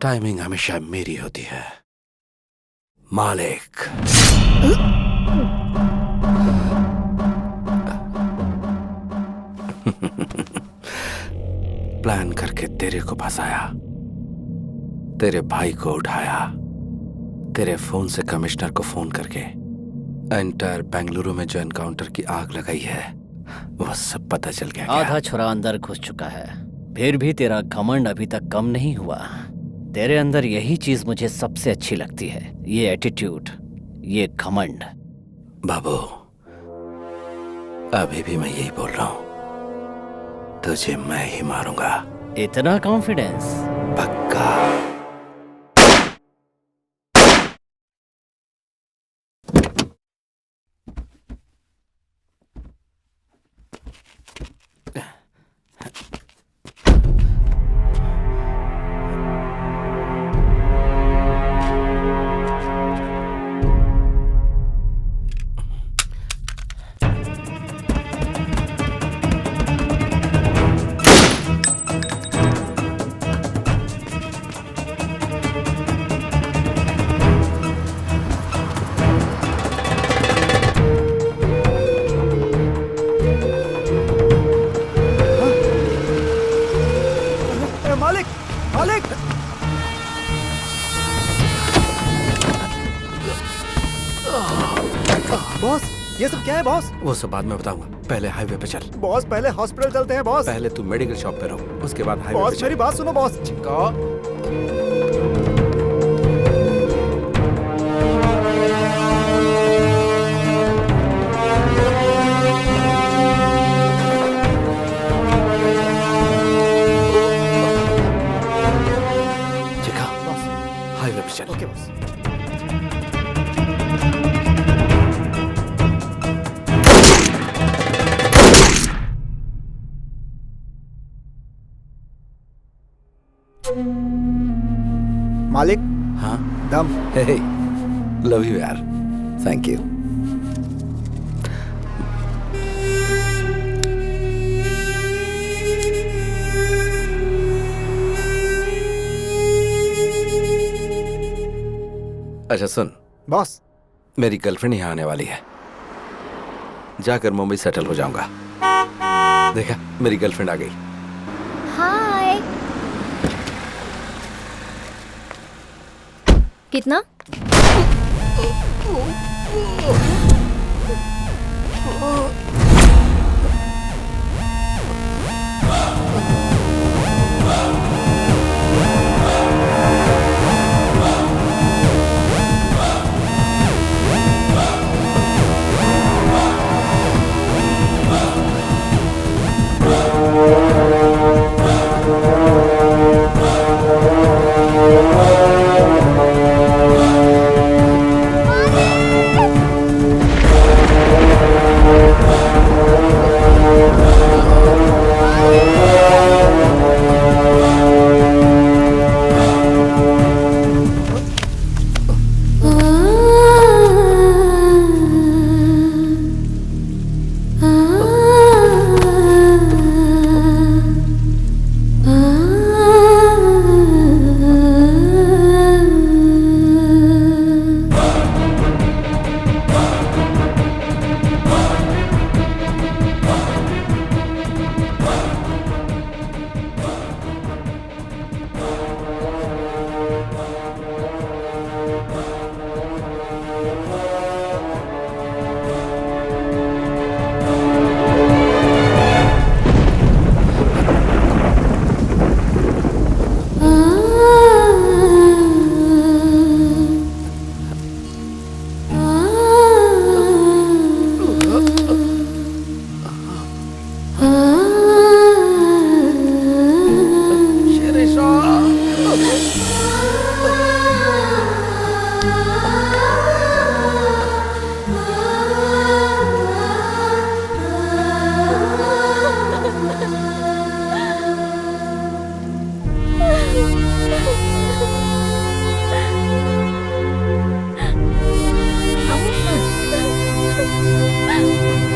टाइमिंग हमेशा मेरी होती है मालिक। प्लान करके तेरे को फंसाया, तेरे भाई को उठाया, तेरे फोन से कमिश्नर को फोन करके एंटायर बेंगलुरु में जो एनकाउंटर की आग लगाई है वो सब पता चल गया। आधा छुरा अंदर घुस चुका है, फिर भी तेरा घमंड अभी तक कम नहीं हुआ। तेरे अंदर यही चीज मुझे सबसे अच्छी लगती है, ये एटीट्यूड, ये घमंड। बाबू अभी भी मैं यही बोल रहा हूं, तुझे मैं ही मारूंगा। इतना कॉन्फिडेंस? पक्का। बॉस ये सब क्या है बॉस? वो सब बाद में बताऊंगा, पहले हाईवे पे चल। बॉस पहले हॉस्पिटल चलते हैं बॉस। पहले तू मेडिकल शॉप पे रहो, उसके बाद हाईवे पे बॉस मेरी बात सुनो बॉस। हाईवे पे चल। Okay boss. मालिक। हाँ दम। हे लव यू यार, थैंक यू। अच्छा सुन बॉस, मेरी गर्लफ्रेंड यहाँ आने वाली है, जाकर मुंबई सेटल हो जाऊंगा। देखा मेरी गर्लफ्रेंड आ गई। हाय। कितना? है